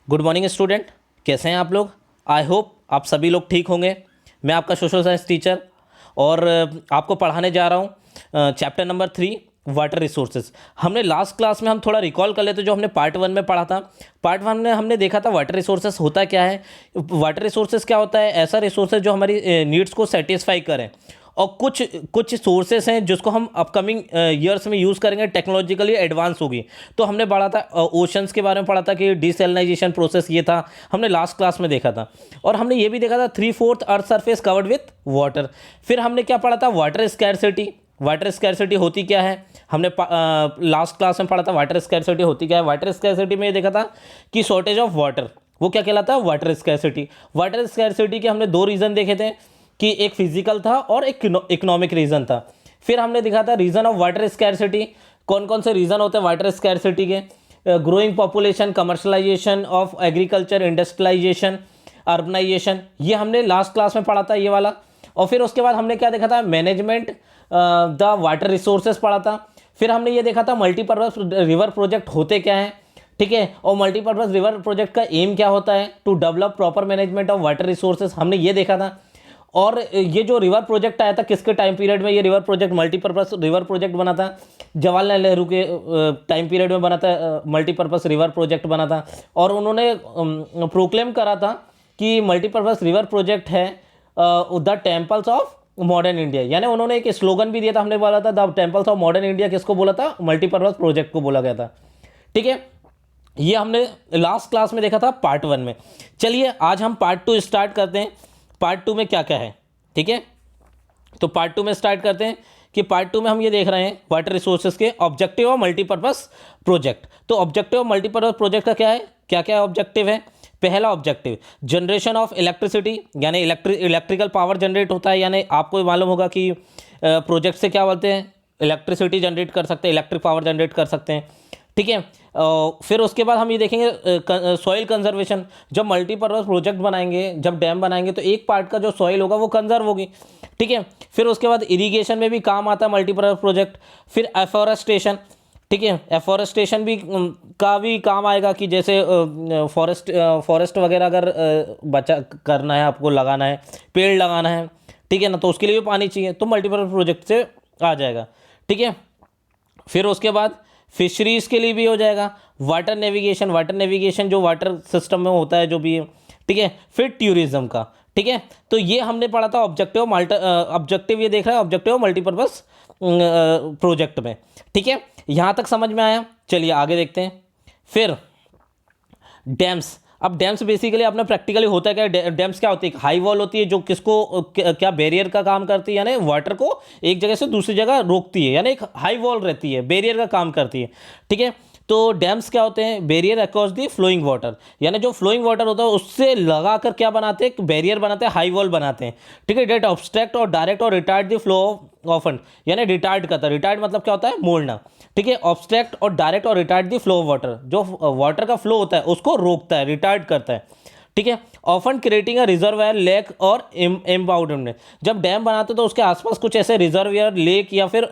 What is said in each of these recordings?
Good morning student, कैसे हैं आप लोग। आई होप आप सभी लोग ठीक होंगे। मैं आपका सोशल साइंस टीचर और आपको पढ़ाने जा रहा हूँ चैप्टर नंबर 3 वाटर रिसोर्सेज। हमने लास्ट क्लास में हम थोड़ा रिकॉल कर लेते जो हमने पार्ट 1 में पढ़ा था। पार्ट 1 में हमने देखा था वाटर रिसोर्सेज होता क्या है। वाटर रिसोर्सेज क्या होता है? ऐसा रिसोर्सेज जो हमारी नीड्स को सेटिस्फाई करें। और कुछ कुछ सोर्सेस हैं जिसको हम अपकमिंग ईयर्स में यूज़ करेंगे, टेक्नोलॉजिकली एडवांस होगी। तो हमने पढ़ा था ओशंस के बारे में पढ़ा था कि डिसैलिनाइजेशन प्रोसेस ये था, हमने लास्ट क्लास में देखा था। और हमने ये भी देखा था 3/4 earth surface covered with water. फिर हमने क्या पढ़ा था? Water scarcity. वाटर स्कैरसिटी होती क्या है? हमने लास्ट क्लास में पढ़ा था वाटर स्कैरसिटी होती क्या है। वाटर स्कैरसिटी में ये देखा था कि शॉर्टेज ऑफ वाटर, वो क्या कहलाता है? Water scarcity. वाटर स्कैरसिटी के हमने दो रीज़न देखे थे कि एक फिजिकल था और एक इकोनॉमिक रीज़न था। फिर हमने देखा था रीज़न ऑफ वाटर स्कैरसिटी। कौन कौन से रीज़न होते हैं वाटर स्कैरसिटी के? Growing population, commercialisation of agriculture, industrialisation, urbanisation, ये हमने लास्ट क्लास में पढ़ा था ये वाला। और फिर उसके बाद हमने क्या देखा था? मैनेजमेंट द वाटर रिसोर्सेज पढ़ा था। फिर हमने ये देखा था मल्टीपर्पज रिवर प्रोजेक्ट होते क्या हैं, ठीक है। और मल्टीपर्पज रिवर प्रोजेक्ट का एम क्या होता है? To develop proper management of water resources, हमने ये देखा था। और ये जो रिवर प्रोजेक्ट आया था किसके टाइम पीरियड में? ये river project multipurpose river project बना था जवाहरलाल नेहरू के टाइम पीरियड में बना था। मल्टीपर्पस रिवर प्रोजेक्ट बना था और उन्होंने प्रोक्लेम करा था कि मल्टीपर्पस रिवर प्रोजेक्ट है the temples of modern India. यानी उन्होंने एक स्लोगन भी दिया था, हमने बोला था the temples of modern India. किसको बोला था? मल्टीपर्पस प्रोजेक्ट को बोला गया था, ठीक है। ये हमने लास्ट क्लास में देखा था पार्ट 1 में। चलिए आज हम पार्ट 2 स्टार्ट करते हैं। पार्ट 2 में क्या क्या है, ठीक है। तो पार्ट 2 में स्टार्ट करते हैं कि पार्ट 2 में हम ये देख रहे हैं वाटर रिसोर्सेज के ऑब्जेक्टिव और मल्टीपर्पस प्रोजेक्ट। तो ऑब्जेक्टिव और मल्टीपर्पस प्रोजेक्ट का क्या है, क्या क्या ऑब्जेक्टिव है? पहला ऑब्जेक्टिव जनरेशन ऑफ इलेक्ट्रिसिटी, यानी इलेक्ट्रिकल पावर जनरेट होता है। यानी आपको मालूम होगा कि प्रोजेक्ट से क्या बोलते हैं? इलेक्ट्रिसिटी जनरेट कर सकते हैं, इलेक्ट्रिक पावर जनरेट कर सकते हैं, ठीक है। फिर उसके बाद हम ये देखेंगे सॉइल कंजर्वेशन। जब मल्टीपर्पज प्रोजेक्ट बनाएंगे, जब डैम बनाएंगे तो एक पार्ट का जो सॉइल होगा वो कंजर्व होगी, ठीक है। फिर उसके बाद इरिगेशन में भी काम आता है मल्टीपर्पज प्रोजेक्ट। फिर एफॉरेस्टेशन, ठीक है। एफॉरेस्टेशन भी का भी काम आएगा कि जैसे फॉरेस्ट वगैरह अगर बचा करना है, आपको लगाना है, पेड़ लगाना है, ठीक है ना, तो उसके लिए भी पानी चाहिए, तो मल्टीपर्पज प्रोजेक्ट से आ जाएगा, ठीक है। फिर उसके बाद फिशरीज़ के लिए भी हो जाएगा। वाटर नेविगेशन, वाटर नेविगेशन जो वाटर सिस्टम में होता है जो भी है, ठीक है। फिर टूरिज्म का, ठीक है। तो ये हमने पढ़ा था ऑब्जेक्टिव ऑब्जेक्टिव, ये देख रहा है ऑब्जेक्टिव मल्टीपर्पज प्रोजेक्ट में, ठीक है। यहाँ तक समझ में आया। चलिए आगे देखते हैं। फिर डैम्स। अब डैम्स बेसिकली अपना प्रैक्टिकली होता है क्या? डैम्स क्या होती है? हाई वॉल होती है जो किसको क्या बैरियर का काम करती है, यानी वाटर को एक जगह से दूसरी जगह रोकती है, यानी एक हाई वॉल रहती है, बैरियर का काम करती है, ठीक है। तो डैम्स क्या होते हैं? Barrier across the following water, यानी जो फ्लोइंग वाटर होता है उससे लगा कर क्या बनाते हैं? बैरियर बनाते हैं, हाई वॉल बनाते हैं, ठीक है। डेट ऑब्स्ट्रैक्ट और डायरेक्ट और retard the flow of fund, यानी रिटार्ड करता है। रिटार्ड मतलब क्या होता है? मोड़ना, ठीक है। ऑब्स्ट्रैक्ट और डायरेक्ट और retard the flow of water, जो वाटर का फ्लो होता है उसको रोकता है, रिटार्ड करता है, ठीक है। Often creating a reservoir, lake और एम्बाउंडमेंट। जब डैम बनाते तो उसके आसपास कुछ ऐसे रिजर्वायर, लेक या फिर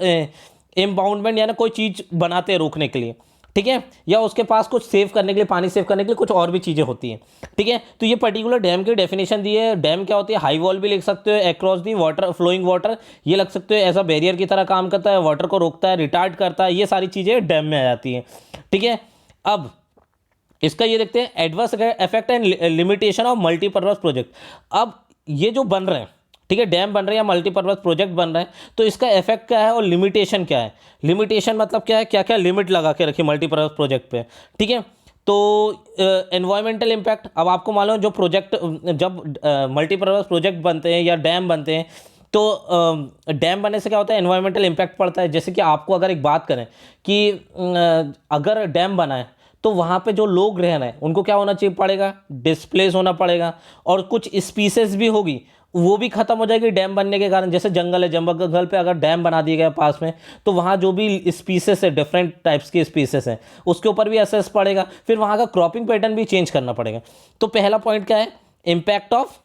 एम्बाउंडमेंट यानी कोई चीज़ बनाते हैं रोकने के लिए, ठीक है। या उसके पास कुछ सेव करने के लिए, पानी सेव करने के लिए कुछ और भी चीज़ें होती हैं, ठीक है। तो ये पर्टिकुलर डैम की डेफिनेशन दी है। डैम क्या होती है? हाई वॉल भी लिख सकते हो, across the water flowing water ये लग सकते हो, ऐसा बैरियर की तरह काम करता है, वाटर को रोकता है, रिटार्ड करता है, ये सारी चीज़ें डैम में आ जाती हैं, ठीक है। अब इसका ये देखते हैं adverse effect and limitation of multipurpose project. अब ये जो बन रहे हैं, ठीक है, डैम बन रहे हैं या मल्टीपर्पज प्रोजेक्ट बन रहे हैं, तो इसका इफेक्ट क्या है और लिमिटेशन क्या है? लिमिटेशन मतलब क्या है? क्या क्या लिमिट लगा के रखी मल्टीपर्पज प्रोजेक्ट पे, ठीक है। तो एनवायरमेंटल इम्पैक्ट, अब आपको मालूम है जो प्रोजेक्ट जब मल्टीपर्पज प्रोजेक्ट बनते हैं या डैम बनते हैं तो डैम बनने से क्या होता है? एनवायरमेंटल इम्पैक्ट पड़ता है। जैसे कि आपको अगर एक बात करें कि अगर डैम बना है तो वहाँ पे जो लोग रह रहे हैं उनको क्या होना चाहिए पड़ेगा? डिस्प्लेस होना पड़ेगा। और कुछ स्पीसीज भी होगी वो भी खत्म हो जाएगी डैम बनने के कारण। जैसे जंगल है, जंगल पे अगर डैम बना दिया गया पास में तो वहाँ जो भी स्पीसीज है, डिफरेंट टाइप्स की स्पीसीज हैं, उसके ऊपर भी असर पड़ेगा। फिर वहाँ का क्रॉपिंग पैटर्न भी चेंज करना पड़ेगा। तो पहला पॉइंट क्या है? इम्पैक्ट ऑफ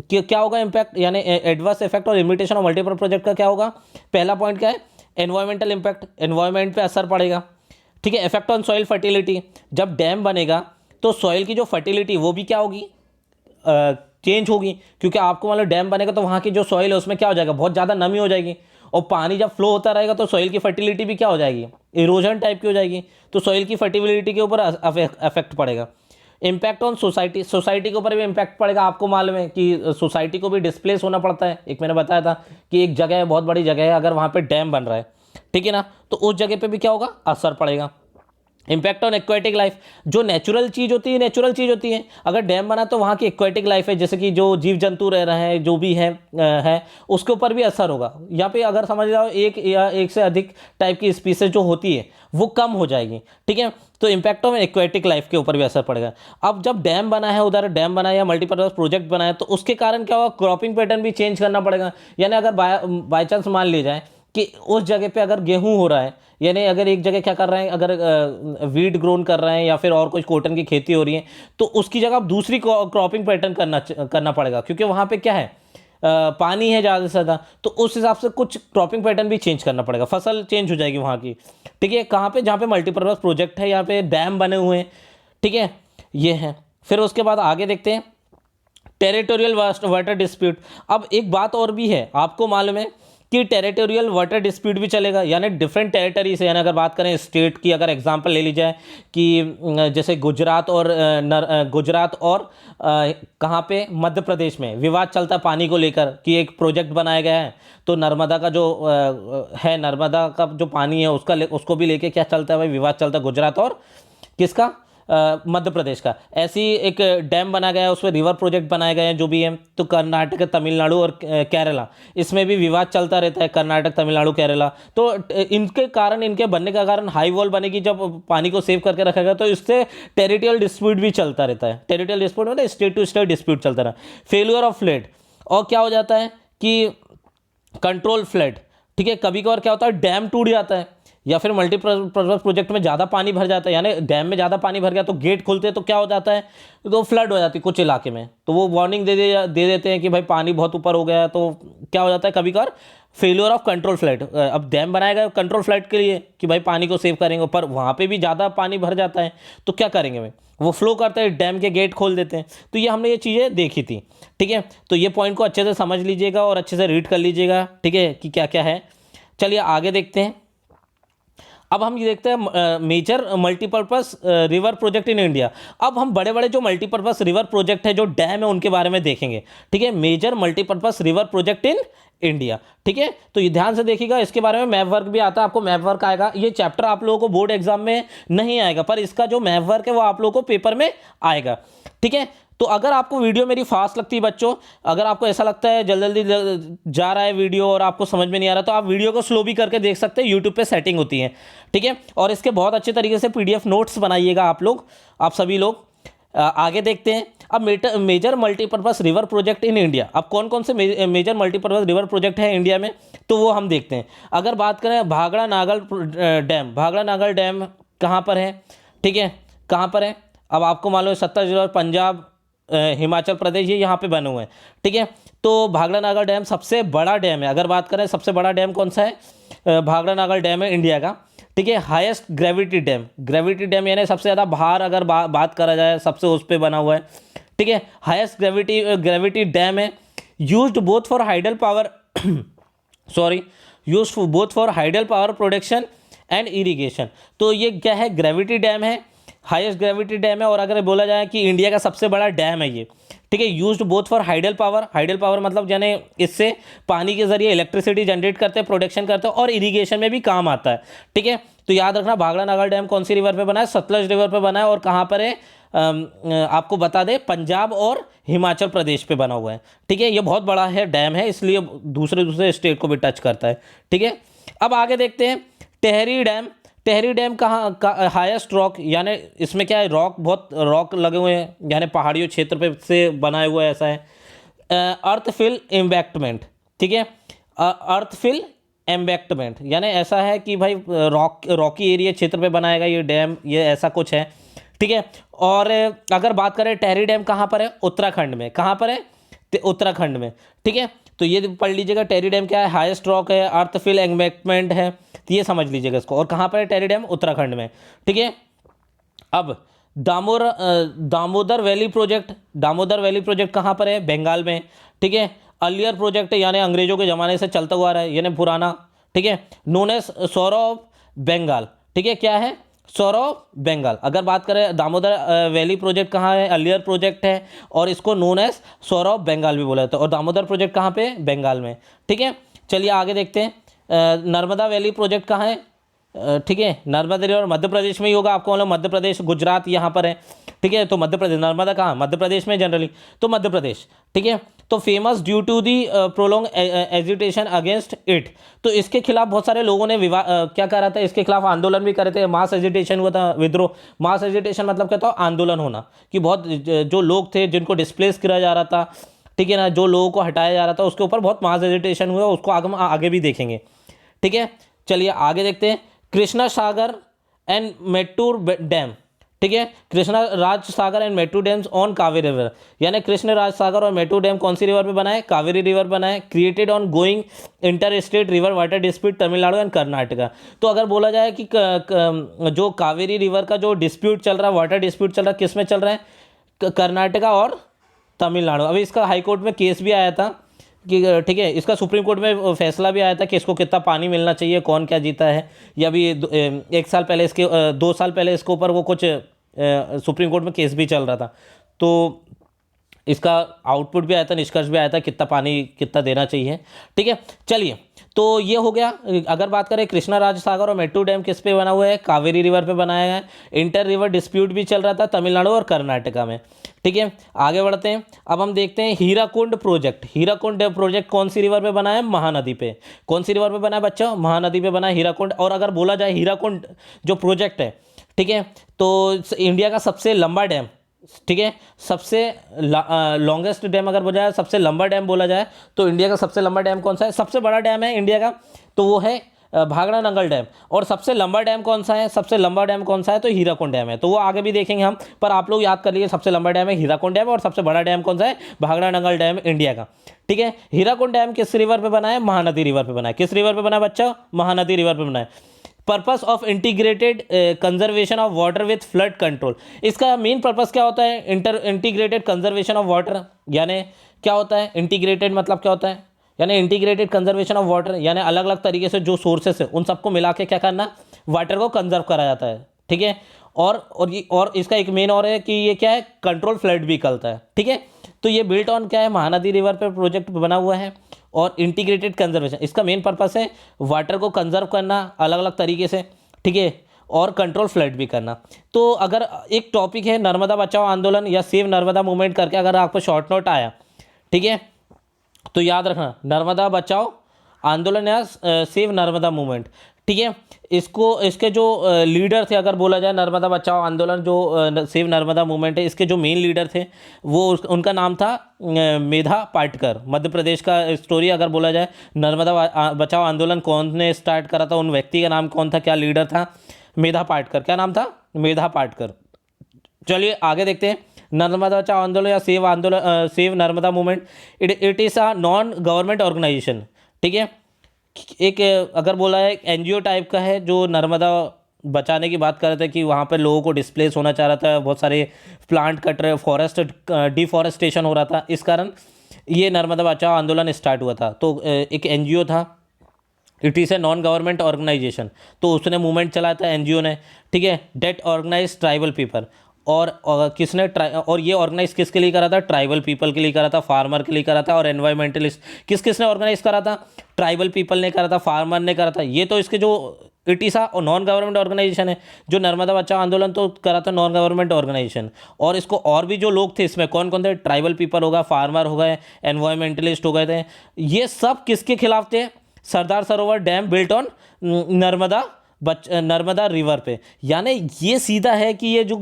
क्या होगा? इम्पैक्ट यानी एडवर्स इफेक्ट और लिमिटेशन ऑफ मल्टीपल प्रोजेक्ट का क्या होगा? पहला पॉइंट क्या है? एनवायरमेंटल इम्पैक्ट, एनवायरमेंट पे असर पड़ेगा, ठीक है। इफेक्ट ऑन सॉइल फर्टिलिटी, जब डैम बनेगा तो सॉइल की जो फर्टिलिटी वो भी क्या होगी, चेंज होगी, क्योंकि आपको मतलब डैम बनेगा तो वहाँ की जो सॉइल है उसमें क्या हो जाएगा, बहुत ज़्यादा नमी हो जाएगी, और पानी जब फ्लो होता रहेगा तो सॉइल की फर्टिलिटी भी क्या हो जाएगी, इरोजन टाइप की हो जाएगी, तो सॉइल की फर्टिलिटी के ऊपर अफेक्ट पड़ेगा। इम्पैक्ट ऑन सोसाइटी, सोसाइटी के ऊपर भी इम्पैक्ट पड़ेगा। आपको मालूम है कि सोसाइटी को भी डिस्प्लेस होना पड़ता है। एक मैंने बताया था कि एक जगह है, बहुत बड़ी जगह है, अगर वहाँ पे डैम बन रहा है, ठीक है ना, तो उस जगह पे भी क्या होगा, असर पड़ेगा। इम्पैक्ट ऑन एक्वेटिक लाइफ, जो नेचुरल चीज़ होती है, नेचुरल चीज़ होती है, अगर डैम बना तो वहाँ की एक्वेटिक लाइफ है, जैसे कि जो जीव जंतु रह रहे हैं, जो भी है उसके ऊपर भी असर होगा। यहाँ पे अगर समझ जाओ एक या एक से अधिक टाइप की स्पीसीज जो होती है वो कम हो जाएगी, ठीक है, तो इम्पैक्ट ऑन एक्वेटिक लाइफ के ऊपर भी असर पड़ेगा। अब जब डैम बना है, उधर डैम बना है या मल्टीपर्पज प्रोजेक्ट बना है, तो उसके कारण क्या होगा, क्रॉपिंग पैटर्न भी चेंज करना पड़ेगा। यानी अगर बाय चांस मान लिया जाए कि उस जगह पे अगर गेहूं हो रहा है, यानी अगर एक जगह क्या कर रहे हैं, अगर वीट ग्रोन कर रहे हैं या फिर और कुछ कॉटन की खेती हो रही है, तो उसकी जगह आप दूसरी क्रॉपिंग पैटर्न करना पड़ेगा, क्योंकि वहाँ पे क्या है, पानी है ज़्यादा से ज़्यादा, तो उस हिसाब से कुछ क्रॉपिंग पैटर्न भी चेंज करना पड़ेगा, फसल चेंज हो जाएगी वहाँ की, ठीक है। कहाँ पे, जहाँ पे मल्टीपर्पज़ प्रोजेक्ट है, यहाँ पे डैम बने हुए हैं, ठीक है, ये है। फिर उसके बाद आगे देखते हैं टेरिटोरियल वाटर डिस्प्यूट। अब एक बात और भी है, आपको मालूम है कि टेरिटोरियल वाटर डिस्प्यूट भी चलेगा, यानी डिफरेंट टेरिटरी से, यानी अगर बात करें स्टेट की, अगर एग्जांपल ले ली जाए कि जैसे गुजरात और कहाँ पे, मध्य प्रदेश में विवाद चलता है पानी को लेकर कि एक प्रोजेक्ट बनाया गया है, तो नर्मदा का जो है, नर्मदा का जो पानी है उसको भी लेके क्या चलता है भाई, विवाद चलता है, गुजरात और किसका, मध्य प्रदेश का। ऐसी एक डैम बना गया है, उसमें रिवर प्रोजेक्ट बनाए गए हैं जो भी है, तो कर्नाटक, तमिलनाडु और केरला, इसमें भी विवाद चलता रहता है, कर्नाटक, तमिलनाडु, केरला। तो इनके कारण, इनके बनने का कारण हाई वॉल बनेगी, जब पानी को सेव करके रखा गया, तो इससे टेरिटोरियल डिस्प्यूट भी चलता रहता है। टेरिटोरियल डिस्प्यूट मतलब स्टेट टू स्टेट डिस्प्यूट चलता रहा। फेलियर ऑफ फ्लड, और क्या हो जाता है कि कंट्रोल फ्लड, ठीक है, कभी कभार क्या होता है, डैम टूट जाता है, या फिर मल्टीपर्पज प्रोजेक्ट में ज़्यादा पानी भर जाता है, यानी डैम में ज़्यादा पानी भर गया तो गेट खोलते हैं, तो क्या हो जाता है, तो फ्लड हो जाती है कुछ इलाके में, तो वो वार्निंग दे देते हैं कि भाई पानी बहुत ऊपर हो गया, तो क्या हो जाता है कभी कभार, फेलियर ऑफ कंट्रोल फ्लड। अब डैम बनाया गया कंट्रोल फ्लड के लिए कि भाई पानी को सेव करेंगे, पर वहाँ पे भी ज़्यादा पानी भर जाता है, तो क्या करेंगे भाई, वो फ्लो करते हैं, डैम के गेट खोल देते हैं। तो ये हमने ये चीज़ें देखी थी, ठीक है, तो ये पॉइंट को अच्छे से समझ लीजिएगा और अच्छे से रीड कर लीजिएगा, ठीक है, कि क्या क्या है। चलिए आगे देखते हैं। अब हम ये देखते हैं major multipurpose river project in India. अब हम बड़े बड़े जो मल्टीपर्पस रिवर प्रोजेक्ट है, जो डैम है, उनके बारे में देखेंगे, ठीक है, major multipurpose river project in India, ठीक है। तो ये ध्यान से देखिएगा, इसके बारे में मैप वर्क भी आता है, आपको मैप वर्क आएगा। ये चैप्टर आप लोगों को बोर्ड एग्जाम में नहीं आएगा, पर इसका जो मैप वर्क है वो आप लोगों को पेपर में आएगा, ठीक है। तो अगर आपको वीडियो मेरी फास्ट लगती है बच्चों, अगर आपको ऐसा लगता है जल्दी जल्दी जा रहा है वीडियो और आपको समझ में नहीं आ रहा, तो आप वीडियो को स्लो भी करके देख सकते हैं, यूट्यूब पे सेटिंग होती है, ठीक है। और इसके बहुत अच्छे तरीके से पीडीएफ नोट्स बनाइएगा आप लोग, आप सभी लोग। आगे देखते हैं। अब major multipurpose river project in India, अब कौन कौन से मेजर मल्टीपर्पस रिवर प्रोजेक्ट है इंडिया में, तो वो हम देखते हैं। अगर बात करें भाखड़ा नागल डैम, भाखड़ा नागल डैम कहाँ पर है, ठीक है, कहाँ पर है, अब आपको मालूम है 70 जिला, पंजाब, हिमाचल प्रदेश, ये यहाँ पे बने हुए हैं, ठीक है। तो भाखड़ा नागल डैम सबसे बड़ा डैम है। अगर बात करें सबसे बड़ा डैम कौन सा है, भाखड़ा नागल डैम है इंडिया का, ठीक है। Highest gravity dam, gravity dam यानी सबसे ज़्यादा भार, अगर बात करा जाए सबसे उस पर बना हुआ है, ठीक है। हाईएस्ट ग्रेविटी डैम है, used both for hydel power used both for hydel power production and irrigation. तो ये क्या है, ग्रेविटी डैम है, हाईएस्ट ग्रेविटी डैम है, और अगर बोला जाए कि इंडिया का सबसे बड़ा डैम है ये, ठीक है। Used both for hydel power मतलब यानी इससे पानी के जरिए इलेक्ट्रिसिटी जनरेट करते हैं, प्रोडक्शन करते हैं, और इरिगेशन में भी काम आता है, ठीक है। तो याद रखना, भाखड़ा नागल डैम कौन सी रिवर पे बना है, सतलज रिवर पे बना है, और कहाँ पर है, आपको बता दें, पंजाब और हिमाचल प्रदेश पे बना हुआ है, ठीक है। ये बहुत बड़ा है डैम है, इसलिए दूसरे स्टेट को भी टच करता है, ठीक है। अब आगे देखते हैं टेहरी डैम। टेहरी डैम कहाँ का, हाईएस्ट रॉक, यानी इसमें क्या है, बहुत रॉक लगे हुए हैं, यानी पहाड़ियों क्षेत्र पे से बनाए हुआ ऐसा है। अर्थफिल एम्बैक्टमेंट, ठीक है, अर्थफिल एम्बैक्टमेंट यानी ऐसा है कि भाई रॉकी एरिया क्षेत्र पे बनाएगा ये डैम, ये ऐसा कुछ है, ठीक है। और अगर बात करें टेहरी डैम कहाँ पर है, उत्तराखंड में, कहाँ पर है, उत्तराखंड में, ठीक है। तो ये पढ़ लीजिएगा, टेहरी डैम क्या है, हाईएस्ट रॉक है, अर्थफिल एम्बैक्टमेंट है, तो ये समझ लीजिएगा इसको। और कहाँ पर है टेहरी डैम, उत्तराखंड में, ठीक है। अब Damodar valley project, Damodar valley project कहाँ पर है? बंगाल में, ठीक है। अलियर प्रोजेक्ट यानी अंग्रेजों के ज़माने से चलता हुआ रहा है, यानी पुराना, ठीक है। नोन एज सौरव बंगाल, ठीक है, क्या है? सौरव बंगाल। अगर बात करें दामोदर वैली प्रोजेक्ट कहाँ है? अलियर प्रोजेक्ट है, और इसको नोन एज सौरव बंगाल भी बोला जाता है। और दामोदर प्रोजेक्ट कहाँ पे? बंगाल में, ठीक है। चलिए आगे देखते हैं। नर्मदा वैली प्रोजेक्ट कहाँ है? ठीक है, नर्मदा रिवर मध्य प्रदेश में ही होगा। आपको मतलब मध्य प्रदेश, गुजरात यहाँ पर है, ठीक है। तो मध्य प्रदेश, नर्मदा कहाँ? मध्य प्रदेश में जनरली, तो मध्य प्रदेश, ठीक है। तो famous due to the prolong agitation against it, तो इसके खिलाफ बहुत सारे लोगों ने क्या करा था? इसके खिलाफ आंदोलन भी करे थे। मास एजिटेशन हुआ था, विद्रोह। मास एजिटेशन मतलब क्या था? आंदोलन होना, कि बहुत जो लोग थे जिनको डिस्प्लेस किया जा रहा था, ठीक है ना, जो लोगों को हटाया जा रहा था, उसके ऊपर बहुत मास एजिटेशन हुआ। उसको आगे भी देखेंगे, ठीक है। चलिए आगे देखते हैं। कृष्णा सागर एंड मेट्टूर डैम, ठीक है। Krishna Raj Sagar and Mettur dams on Kaveri river, यानी कृष्ण राज सागर और मेट्टूर डैम कौन सी रिवर पे बना है? कावेरी रिवर बना है। Created on going inter state river water dispute Tamil Nadu and Karnataka. तो अगर बोला जाए कि जो कावेरी रिवर का जो डिस्प्यूट चल रहा है, वाटर डिस्प्यूट चल रहा है, किस में चल रहा है? कर्नाटका और तमिलनाडु। अभी इसका हाई कोर्ट में केस भी आया था कि, ठीक है, इसका सुप्रीम कोर्ट में फैसला भी आया था कि इसको कितना पानी मिलना चाहिए, कौन क्या जीता है। या अभी 1 साल पहले इसके 2 साल पहले इसके ऊपर वो कुछ सुप्रीम कोर्ट में केस भी चल रहा था। तो इसका आउटपुट भी आया था, निष्कर्ष भी आया था, कितना पानी कितना देना चाहिए, ठीक है। चलिए, तो ये हो गया। अगर बात करें कृष्णा राज सागर और मेट्टूर डैम किस पे बना हुआ है? कावेरी रिवर पे बनाया है। इंटर रिवर डिस्प्यूट भी चल रहा था तमिलनाडु और कर्नाटका में, ठीक है। आगे बढ़ते हैं। अब हम देखते हैं हीराकुंड प्रोजेक्ट। हीराकुंड प्रोजेक्ट कौन सी रिवर पे बना है? महानदी पे। कौन सी रिवर पे बना है बच्चों? महानदी पे बना है हीराकुंड। और अगर बोला जाए हीराकुंड जो प्रोजेक्ट है, ठीक है, तो इंडिया का सबसे लंबा डैम, ठीक है, सबसे लॉन्गेस्ट डैम अगर बोला जाए, सबसे लंबा डैम बोला जाए, तो इंडिया का सबसे लंबा डैम कौन सा है? सबसे बड़ा डैम है इंडिया का, तो वो है भाखड़ा नंगल डैम। और सबसे लंबा डैम कौन सा है? सबसे लंबा डैम कौन सा है? तो हीराकुंड डैम है। तो वो आगे भी देखेंगे हम, पर आप लोग याद कर लीजिए, सबसे लंबा डैम है हीराकुंड डैम, और सबसे बड़ा डैम कौन सा है? भाखड़ा नंगल डैम इंडिया का, ठीक है। हीराकुंड डैम किस रिवर पे बना है? महानदी रिवर पे बना है। किस रिवर पे बना है बच्चा? महानदी रिवर पे बना है। Purpose of integrated conservation of water with flood control, इसका मेन पर्पस क्या होता है? इंटीग्रेटेड कंजर्वेशन ऑफ वाटर, यानी क्या होता है? इंटीग्रेटेड मतलब क्या होता है? यानी इंटीग्रेटेड कंजर्वेशन ऑफ वाटर, यानी अलग अलग तरीके से जो सोर्सेस है उन सबको मिला के क्या करना? वाटर को कंजर्व करा जाता है, ठीक है। और इसका एक मेन और है कि ये क्या है? कंट्रोल फ्लड भी करता है, ठीक है। तो ये बिल्ट ऑन क्या है? महानदी रिवर पर प्रोजेक्ट बना हुआ है। और इंटीग्रेटेड कंजर्वेशन, इसका मेन पर्पस है वाटर को कंजर्व करना अलग अलग तरीके से, ठीक है, और कंट्रोल फ्लड भी करना। तो अगर एक टॉपिक है नर्मदा बचाओ आंदोलन या सेव नर्मदा मूवमेंट करके अगर आपको शॉर्ट नोट आया, ठीक है, तो याद रखना नर्मदा बचाओ आंदोलन या सेव नर्मदा मूवमेंट, ठीक है। इसके जो लीडर थे, अगर बोला जाए नर्मदा बचाओ आंदोलन जो सेव नर्मदा मूवमेंट है, इसके जो मेन लीडर थे वो उनका नाम था मेधा पाटकर। मध्य प्रदेश का स्टोरी अगर बोला जाए, नर्मदा बचाओ आंदोलन कौन ने स्टार्ट करा था, उन व्यक्ति का नाम कौन था, क्या लीडर था? मेधा पाटकर। क्या नाम था? मेधा पाटकर। चलिए आगे देखते हैं। नर्मदा बचाओ आंदोलन या save Narmada movement, it is a non government organisation, ठीक है। एक अगर बोला है एनजीओ टाइप का है, जो नर्मदा बचाने की बात कर रहे थे कि वहाँ पर लोगों को डिस्प्लेस होना चाह रहा था, बहुत सारे प्लांट कट रहे, फॉरेस्ट डिफॉरेस्टेशन हो रहा था, इस कारण ये नर्मदा बचाओ आंदोलन स्टार्ट हुआ था। तो एक एनजीओ था, it is a non government organisation, तो उसने मूवमेंट चलाया था एनजीओ ने, ठीक है, डेट ऑर्गेनाइज ट्राइबल पीपल। और किसने और ये ऑर्गेनाइज किसके लिए करा था? ट्राइबल पीपल के लिए करा था, फार्मर के लिए करा था, और एनवायरमेंटलिस्ट किसने ऑर्गेनाइज करा था? ट्राइबल पीपल ने करा था, फार्मर ने करा था। ये तो इसके जो इट इज़ और नॉन गवर्नमेंट ऑर्गेनाइजेशन है। जो नर्मदा बचाओ आंदोलन तो करा था नॉन गवर्नमेंट ऑर्गेनाइजेशन, और इसको और भी जो लोग थे इसमें कौन कौन थे? ट्राइबल पीपल होगा, फार्मर हो गए, एनवायरमेंटलिस्ट हो गए थे। ये सब किसके खिलाफ थे? Sardar Sarovar dam built on Narmada river पे। यानी ये सीधा है कि ये जो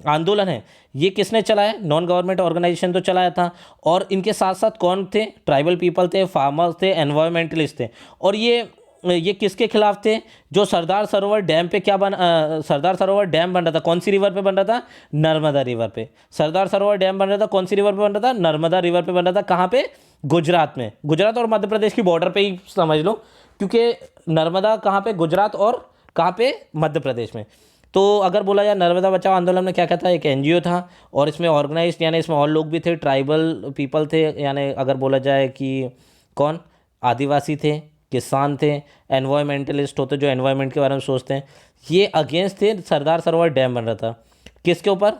आंदोलन है ये किसने चलाया? नॉन गवर्नमेंट ऑर्गेनाइजेशन तो चलाया था। और इनके साथ साथ कौन थे? ट्राइबल पीपल थे, फार्मर्स थे, एनवायरमेंटलिस्ट थे। और ये किसके खिलाफ थे? जो सरदार सरोवर डैम पे सरदार सरोवर डैम बन रहा था, कौन सी रिवर पे बन रहा था? नर्मदा रिवर पे। सरदार सरोवर डैम बन रहा था, कौन सी रिवर पे बन रहा था? नर्मदा रिवर पे बन रहा था। कहाँ पे? गुजरात में। गुजरात और मध्य प्रदेश की बॉर्डर पे ही समझ लो, क्योंकि नर्मदा कहाँ पे? गुजरात और कहाँ पे? मध्य प्रदेश में। तो अगर बोला जाए नर्मदा बचाओ आंदोलन में क्या क्या था, एक एनजीओ था और इसमें ऑर्गेनाइज यानी इसमें और लोग भी थे, ट्राइबल पीपल थे, यानी अगर बोला जाए कि कौन, आदिवासी थे, किसान थे, एनवायरमेंटलिस्ट होते जो एनवायरमेंट के बारे में सोचते हैं, ये अगेंस्ट थे सरदार सरोवर डैम बन रहा था। किसके ऊपर?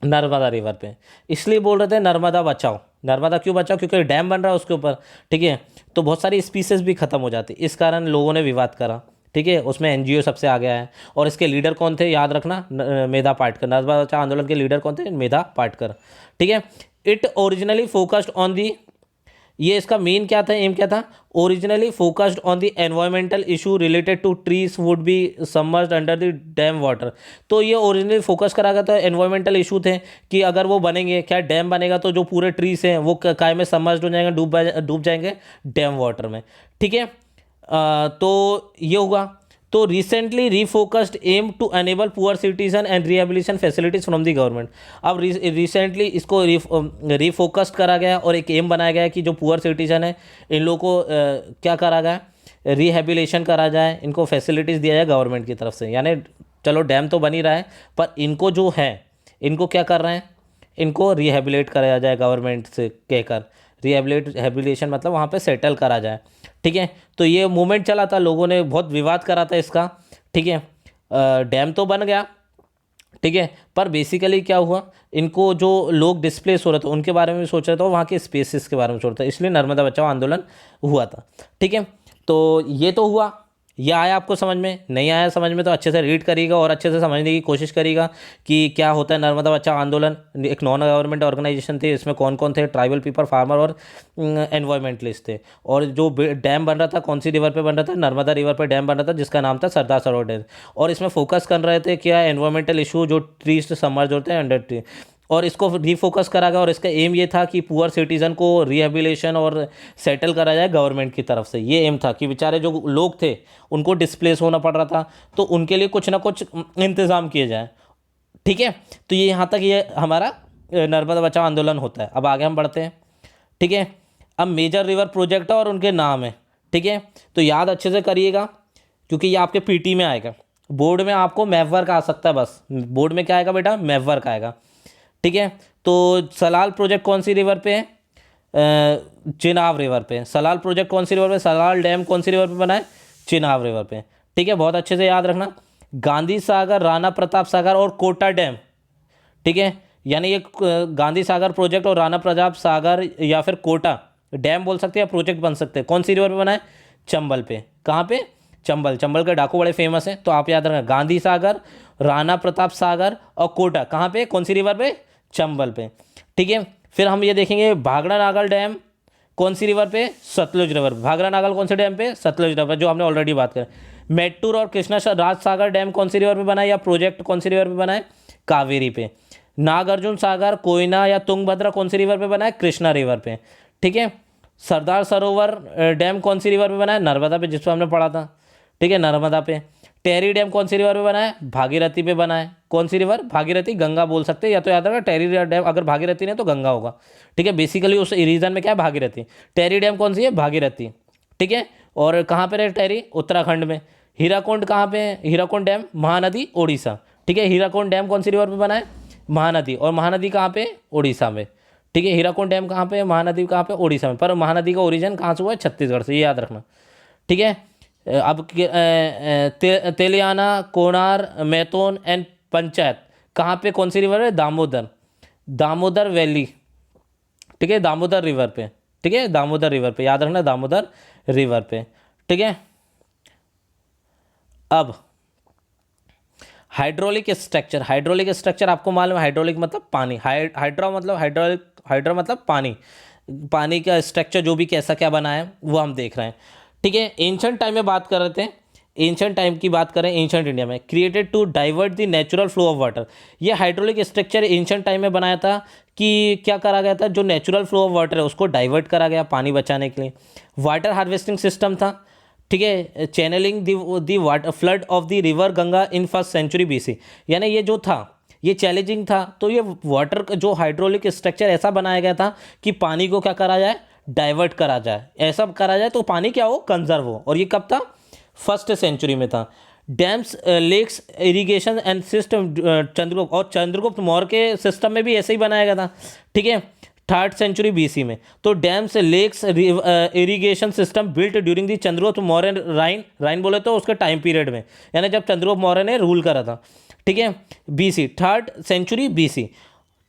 नर्मदा रिवर पे। इसलिए बोल रहे थे नर्मदा बचाओ। नर्मदा क्यों बचाओ? क्योंकि डैम बन रहा है उसके ऊपर, ठीक है। तो बहुत सारी स्पीसीज भी खत्म हो जाती, इस कारण लोगों ने विवाद करा, ठीक है। उसमें एनजीओ सबसे आगे आया और इसके लीडर कौन थे, याद रखना, मेधा पाटकर। नर्मदा बचाओ आंदोलन के लीडर कौन थे? मेधा पाटकर, ठीक है। It originally focused on the, ये इसका मेन क्या था, एम क्या था? Originally focused on the environmental issue related to trees would be submerged under the dam water. तो ये ओरिजिनली फोकस करा गया था, एनवायरमेंटल इशू थे कि अगर वो बनेंगे, क्या डैम बनेगा तो जो पूरे ट्रीज हैं वो काय में सबमर्ज्ड हो जाएंगे, डूब जाएंगे डैम वाटर में, ठीक है। तो ये होगा। तो recently refocused aim to enable poor citizen and rehabilitation facilities from the government. अब रिसेंटली इसको रीफोकस्ड करा गया और एक एम बनाया गया है कि जो पुअर सिटीजन है इन लोगों को क्या करा गया, रिहेबिलिटेशन करा जाए, इनको फैसिलिटीज़ दिया जाए गवर्नमेंट की तरफ से। यानी चलो डैम तो बन ही रहा है पर इनको जो है इनको क्या कर रहे हैं, इनको रिहेबिलेट कराया जाए गवर्नमेंट से कहकर। रिहेबिलिटेशन मतलब वहाँ पे सेटल करा जाए, ठीक है। तो ये मूवमेंट चला था, लोगों ने बहुत विवाद करा था इसका, ठीक है। डैम तो बन गया, ठीक है, पर बेसिकली क्या हुआ, इनको जो लोग डिस्प्लेस हो रहे थे उनके बारे में भी सोच रहे थे और वहाँ के स्पेसिस के बारे में सोच रहे थे, इसलिए नर्मदा बचाओ आंदोलन हुआ था, ठीक है। तो ये तो हुआ, ये आया आपको समझ में? नहीं आया समझ में तो अच्छे से रीड करिएगा और अच्छे से समझने की कोशिश करिएगा कि क्या होता है नर्मदा बचाओ आंदोलन। एक नॉन गवर्नमेंट ऑर्गेनाइजेशन थी, इसमें कौन कौन थे? ट्राइबल पीपल, फार्मर और एनवायरमेंटलिस्ट थे। और जो डैम बन रहा था कौन सी रिवर पे बन रहा था? नर्मदा रिवर पे डैम बन रहा था जिसका नाम था सरदार सरोवर डैम। और इसमें फोकस कर रहे थे क्या? एनवायरमेंटल इशू, जो ट्रीज सबमर्ज होते हैं अंडर ट्री, और इसको रीफोकस करा गया। और इसका एम ये था कि पुअर सिटीज़न को रिहेबिलिटेशन और सेटल करा जाए गवर्नमेंट की तरफ से। ये एम था कि बेचारे जो लोग थे उनको डिस्प्लेस होना पड़ रहा था, तो उनके लिए कुछ ना कुछ इंतज़ाम किए जाए, ठीक है। तो ये यहाँ तक ये हमारा नर्मदा बचाओ आंदोलन होता है। अब आगे हम बढ़ते हैं, ठीक है। अब मेजर रिवर प्रोजेक्ट है और उनके नाम है, ठीक है। तो याद अच्छे से करिएगा क्योंकि ये आपके पीटी में आएगा, बोर्ड में आपको मैप वर्क आ सकता है, बस बोर्ड में क्या आएगा बेटा? मैप वर्क आएगा, ठीक है। तो सलाल प्रोजेक्ट कौन सी रिवर पे है? चिनाब रिवर पे। सलाल प्रोजेक्ट कौन सी रिवर पे? सलाल डैम कौन सी रिवर पे बना है? चिनाब रिवर पे, ठीक है। बहुत अच्छे से याद रखना। गांधी सागर, राणा प्रताप सागर और कोटा डैम, ठीक है। यानी ये गांधी सागर प्रोजेक्ट और राणा प्रताप सागर या फिर कोटा डैम बोल सकते हैं या प्रोजेक्ट बन सकते हैं, कौन सी रिवर पे बना है? चंबल पे। कहाँ पे? चंबल। चंबल के डाकू बड़े फेमस हैं, तो आप याद रखना गांधी सागर, राणा प्रताप सागर और कोटा कहाँ पे? कौन सी रिवर पे? चंबल पे, ठीक है। फिर हम ये देखेंगे भाखड़ा नागल डैम कौन सी रिवर पे? सतलुज रिवर। भाखड़ा नागल कौन से डैम पे? सतलुज रिवर, जो हमने ऑलरेडी बात करें। मेट्टूर और कृष्णा राज सागर डैम कौन सी रिवर पे बना है या प्रोजेक्ट कौन सी रिवर पे बना है? कावेरी पे। नागार्जुन सागर, कोयना या तुंगभद्रा कौन सी रिवर पे बना है? कृष्णा रिवर पे, ठीक है। सरदार सरोवर डैम कौन सी रिवर पे बना है? नर्मदा पे, जिसको हमने पढ़ा था, ठीक है, नर्मदा पे। टेरी डैम कौन सी रिवर पे बना है? भागीरथी पे बना है। कौन सी रिवर? भागीरथी, गंगा बोल सकते हैं, या तो याद रखना टेरी डैम अगर भागीरथी नहीं तो गंगा होगा, ठीक है। बेसिकली उस रीजन में क्या है? भागीरथी। टेरी डैम कौन सी है? भागीरथी, ठीक है। और कहाँ पे रहे टेरी? उत्तराखंड में। हीराकुंड कहाँ पे है? हीराकुंड डैम महानदी, ओडिशा, ठीक है। हीराकुंड डैम कौन सी रिवर पे बना है? महानदी। और महानदी कहाँ पे? ओडिशा में, ठीक है। हीराकुंड डैम कहाँ पे? महानदी कहाँ पे? ओडिशा में। पर महानदी का ओरिजिन कहाँ से हुआ है? छत्तीसगढ़ से, ये याद रखना, ठीक है। अब तेलियाना, कोणार, मैथोन एंड पंचायत कहाँ पे? कौन सी रिवर है? दामोदर। दामोदर वैली, ठीक है, दामोदर रिवर पे, ठीक है, दामोदर रिवर पे, याद रखना दामोदर रिवर पे, ठीक है। अब हाइड्रोलिक स्ट्रक्चर। हाइड्रोलिक स्ट्रक्चर आपको मालूम है, हाइड्रोलिक मतलब पानी, हाइड्रो मतलब हाइड्रोलिक, हाइड्रो मतलब पानी, पानी का स्ट्रक्चर जो भी कैसा क्या बना है वो हम देख रहे हैं, ठीक है। एंशंट टाइम में बात कर रहे थे, एंशंट टाइम की बात करें, एंशंट इंडिया में created to divert the natural flow of water. ये हाइड्रोलिक स्ट्रक्चर एंशंट टाइम में बनाया था कि क्या करा गया था? जो नेचुरल फ्लो ऑफ वाटर है उसको डाइवर्ट करा गया पानी बचाने के लिए। वाटर हार्वेस्टिंग सिस्टम था, ठीक है। Channelling the water flood of the river Ganga in first century BC, यानी ये जो था ये चैलेंजिंग था। तो ये वाटर जो हाइड्रोलिक स्ट्रक्चर ऐसा बनाया गया था कि पानी को क्या करा जाए? डाइवर्ट करा जाए, ऐसा करा जाए तो पानी क्या हो? कंजर्व हो। और ये कब था? फर्स्ट सेंचुरी में था। Dams, lakes, irrigation and system, Chandragupta, और चंद्रगुप्त मौर्य के सिस्टम में भी ऐसे ही बनाया गया था, ठीक है, 3rd सेंचुरी BC में। तो dams, lakes, irrigation system built during the Chandragupta Maurya reign बोले तो उसके टाइम पीरियड में, यानी जब चंद्रगुप्त मौर्य ने रूल करा था, ठीक है, BC, 3rd सेंचुरी BC,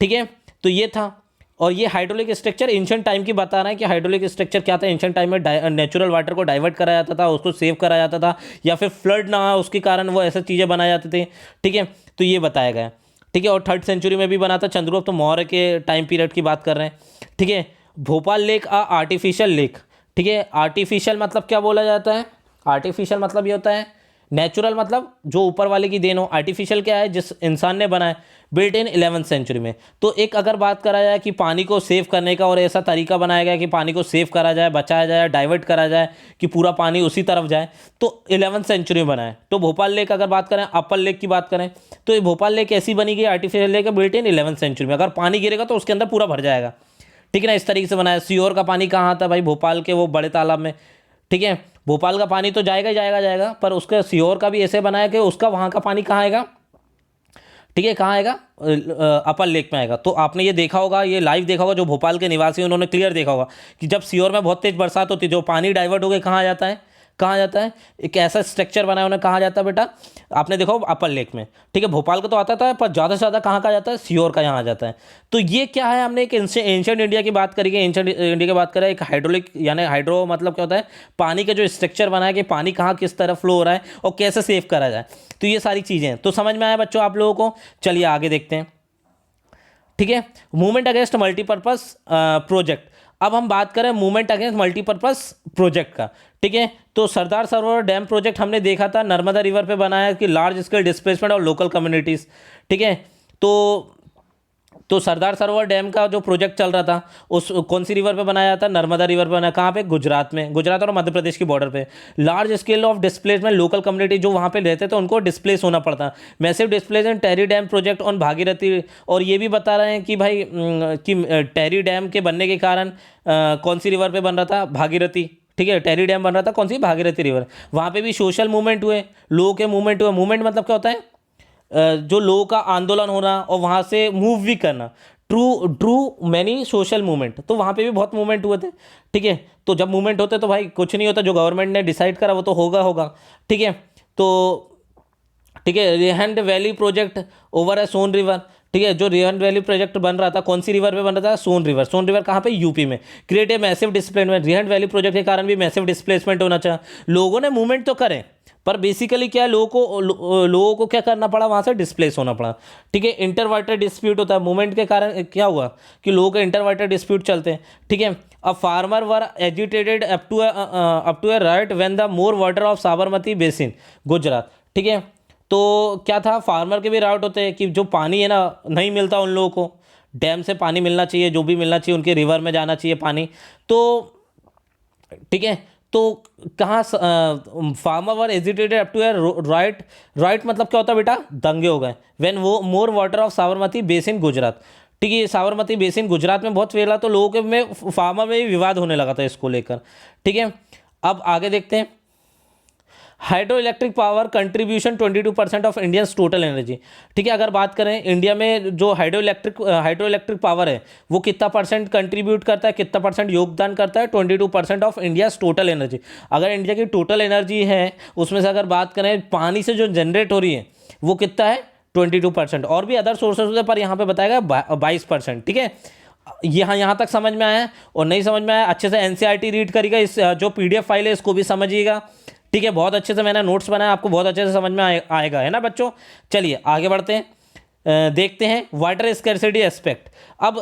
ठीक है। तो ये था। और ये हाइड्रोलिक स्ट्रक्चर एंशिएंट टाइम की बता रहा है कि हाइड्रोलिक स्ट्रक्चर क्या था। एंशिएंट टाइम में नेचुरल वाटर को डाइवर्ट करा जाता था, उसको सेव करा जाता था, या फिर फ्लड ना हो उसके कारण वो ऐसे चीज़ें बनाए जाते थे, ठीक है। तो ये बताया गया, ठीक है। और 3rd सेंचुरी में भी बना था, चंद्रगुप्त मौर्य के टाइम पीरियड की बात कर रहे हैं, ठीक है। भोपाल लेक आर्टिफिशियल लेक, ठीक है। आर्टिफिशियल मतलब क्या बोला जाता है? आर्टिफिशियल मतलब ये होता है, नेचुरल मतलब जो ऊपर वाले की देन हो, आर्टिफिशियल क्या है? जिस इंसान ने बनाया, बिल्ट इन 11th सेंचुरी में। तो एक अगर बात करा जाए कि पानी को सेव करने का, और ऐसा तरीका बनाया गया कि पानी को सेव करा जाए, बचाया जाए, डाइवर्ट करा जाए कि पूरा पानी उसी तरफ जाए, तो 11th सेंचुरी में बना है। तो भोपाल लेक अगर बात करें, अपर लेक की बात करें, तो ये भोपाल लेक ऐसी बनी गई artificial lake, built in 11th century में। अगर पानी गिरेगा तो उसके अंदर पूरा भर जाएगा, ठीक है ना, इस तरीके से बनाया। सीहोर का पानी कहाँ आता है भाई? भोपाल के वो बड़े तालाब में, ठीक है। भोपाल का पानी तो जाएगा ही जाएगा, पर उसका सीहोर का भी ऐसे बनाया कि उसका वहाँ का पानी कहाँ आएगा, ठीक है, कहाँ आएगा? अपर लेक में आएगा। तो आपने ये देखा होगा, ये लाइव देखा होगा, जो भोपाल के निवासी उन्होंने क्लियर देखा होगा कि जब सीहोर में बहुत तेज बरसात होती है, जो पानी डाइवर्ट हो गए कहाँ जाता है, कहाँ जाता है? एक ऐसा स्ट्रक्चर बनाया उन्हें, कहाँ जाता है बेटा? आपने देखो अपर लेक में, ठीक है। भोपाल का तो आता था, पर ज़्यादा से ज़्यादा कहाँ का जाता है? सीहोर का यहाँ आ जाता है। तो ये क्या है, हमने एक एंशिएंट इंडिया की बात करी, एंशिएंट इंडिया की बात करें, एक हाइड्रोलिक, यानी हाइड्रो मतलब क्या होता है? पानी का जो स्ट्रक्चर बना है कि पानी कहाँ किस तरफ फ्लो हो रहा है और कैसे सेव करा जाए। तो ये सारी चीज़ें हैं। तो समझ में आया बच्चों आप लोगों को? चलिए आगे देखते हैं, ठीक है। Movement against multipurpose project. अब हम बात करें मूवमेंट अगेंस्ट मल्टीपर्पज प्रोजेक्ट का, ठीक है। तो सरदार सरोवर डैम प्रोजेक्ट हमने देखा था, नर्मदा रिवर पे बनाया कि लार्ज स्केल डिस्प्लेसमेंट और लोकल कम्युनिटीज़, ठीक है। तो सरदार सरोवर डैम का जो प्रोजेक्ट चल रहा था, उस कौन सी रिवर पे बनाया था? नर्मदा रिवर पे बनाया। कहाँ पे? गुजरात में, गुजरात और मध्य प्रदेश की बॉर्डर पे। Large scale of displacement, local community जो वहाँ पे रहते थे उनको डिस्प्लेस होना पड़ता। Massive displacement Tehri dam project on Bhagirathi. और ये भी बता रहे हैं कि भाई कि टेरी डैम के बनने के कारण कौन सी रिवर पे बन रहा था? भागीरथी, ठीक है। टेरी डैम बन रहा था कौन सी? भागीरथी रिवर। वहाँ पे भी सोशल मूवमेंट हुए, लोगों के मूवमेंट हुए। मूवमेंट मतलब क्या होता है? जो लोगों का आंदोलन होना और वहाँ से मूव भी करना। True many social movement. तो वहाँ पे भी बहुत मूवमेंट हुए थे, ठीक है। तो जब मूवमेंट होते तो भाई कुछ नहीं होता, जो गवर्नमेंट ने डिसाइड करा वो तो होगा, ठीक है। तो ठीक है, रिहंड वैली प्रोजेक्ट ओवर है सोन रिवर, ठीक है। जो रिहंड वैली प्रोजेक्ट बन रहा था कौन सी रिवर पे बन रहा था? सोन रिवर। सोन रिवर कहाँ पे? यूपी में। Create a massive displacement. Rihand valley project के कारण भी मैसिव डिस्प्लेसमेंट होना चाहिए। लोगों ने मूवमेंट तो करें, पर बेसिकली क्या है, लोगों को क्या करना पड़ा? वहाँ से डिस्प्लेस होना पड़ा, ठीक है। इंटर वाटर डिस्प्यूट होता है, मूवमेंट के कारण क्या हुआ कि लोगों के इंटर वाटर डिस्प्यूट चलते हैं, ठीक है। अब farmer were agitated up to a riot when the more water of Sabarmati basin, Gujarat, ठीक है। तो क्या था? फार्मर के भी राउट होते हैं कि जो पानी है ना, नहीं मिलता उन लोगों को, डैम से पानी मिलना चाहिए, जो भी मिलना चाहिए उनके रिवर में जाना चाहिए पानी, तो ठीक है। तो कहाँ farmer were agitated up to a riot मतलब क्या होता है बेटा? दंगे हो गए। व्हेन वो मोर water of Sabarmati basin Gujarat, ठीक है। साबरमती बेसिन गुजरात में बहुत फैला, तो लोगों के में, फार्मर में भी विवाद होने लगा था इसको लेकर, ठीक है। अब आगे देखते हैं। Hydro electric power contribution 22% of Indians total energy, ठीक है। अगर बात करें इंडिया में जो हाइड्रो इलेक्ट्रिक पावर है वो कितना परसेंट कंट्रीब्यूट करता है, कितना परसेंट योगदान करता है? 22% ऑफ इंडियाज टोटल एनर्जी। अगर इंडिया की टोटल एनर्जी है उसमें से अगर बात करें पानी से जो जनरेट हो रही है वो कितना है? 22%। और भी अदर सोर्सेज होते हैं, पर यहाँ पे बताएगा 22%, ठीक है। यहाँ तक समझ में आया? और नहीं समझ में आया, अच्छे से एनसीईआरटी रीड करिएगा, इस जो पीडीएफ फाइल है इसको भी समझिएगा, ठीक है। बहुत अच्छे से मैंने नोट्स बनाया, आपको बहुत अच्छे से समझ में आएगा, है ना बच्चों। चलिए आगे बढ़ते हैं, देखते हैं वाटर स्कैरसिटी एस्पेक्ट। अब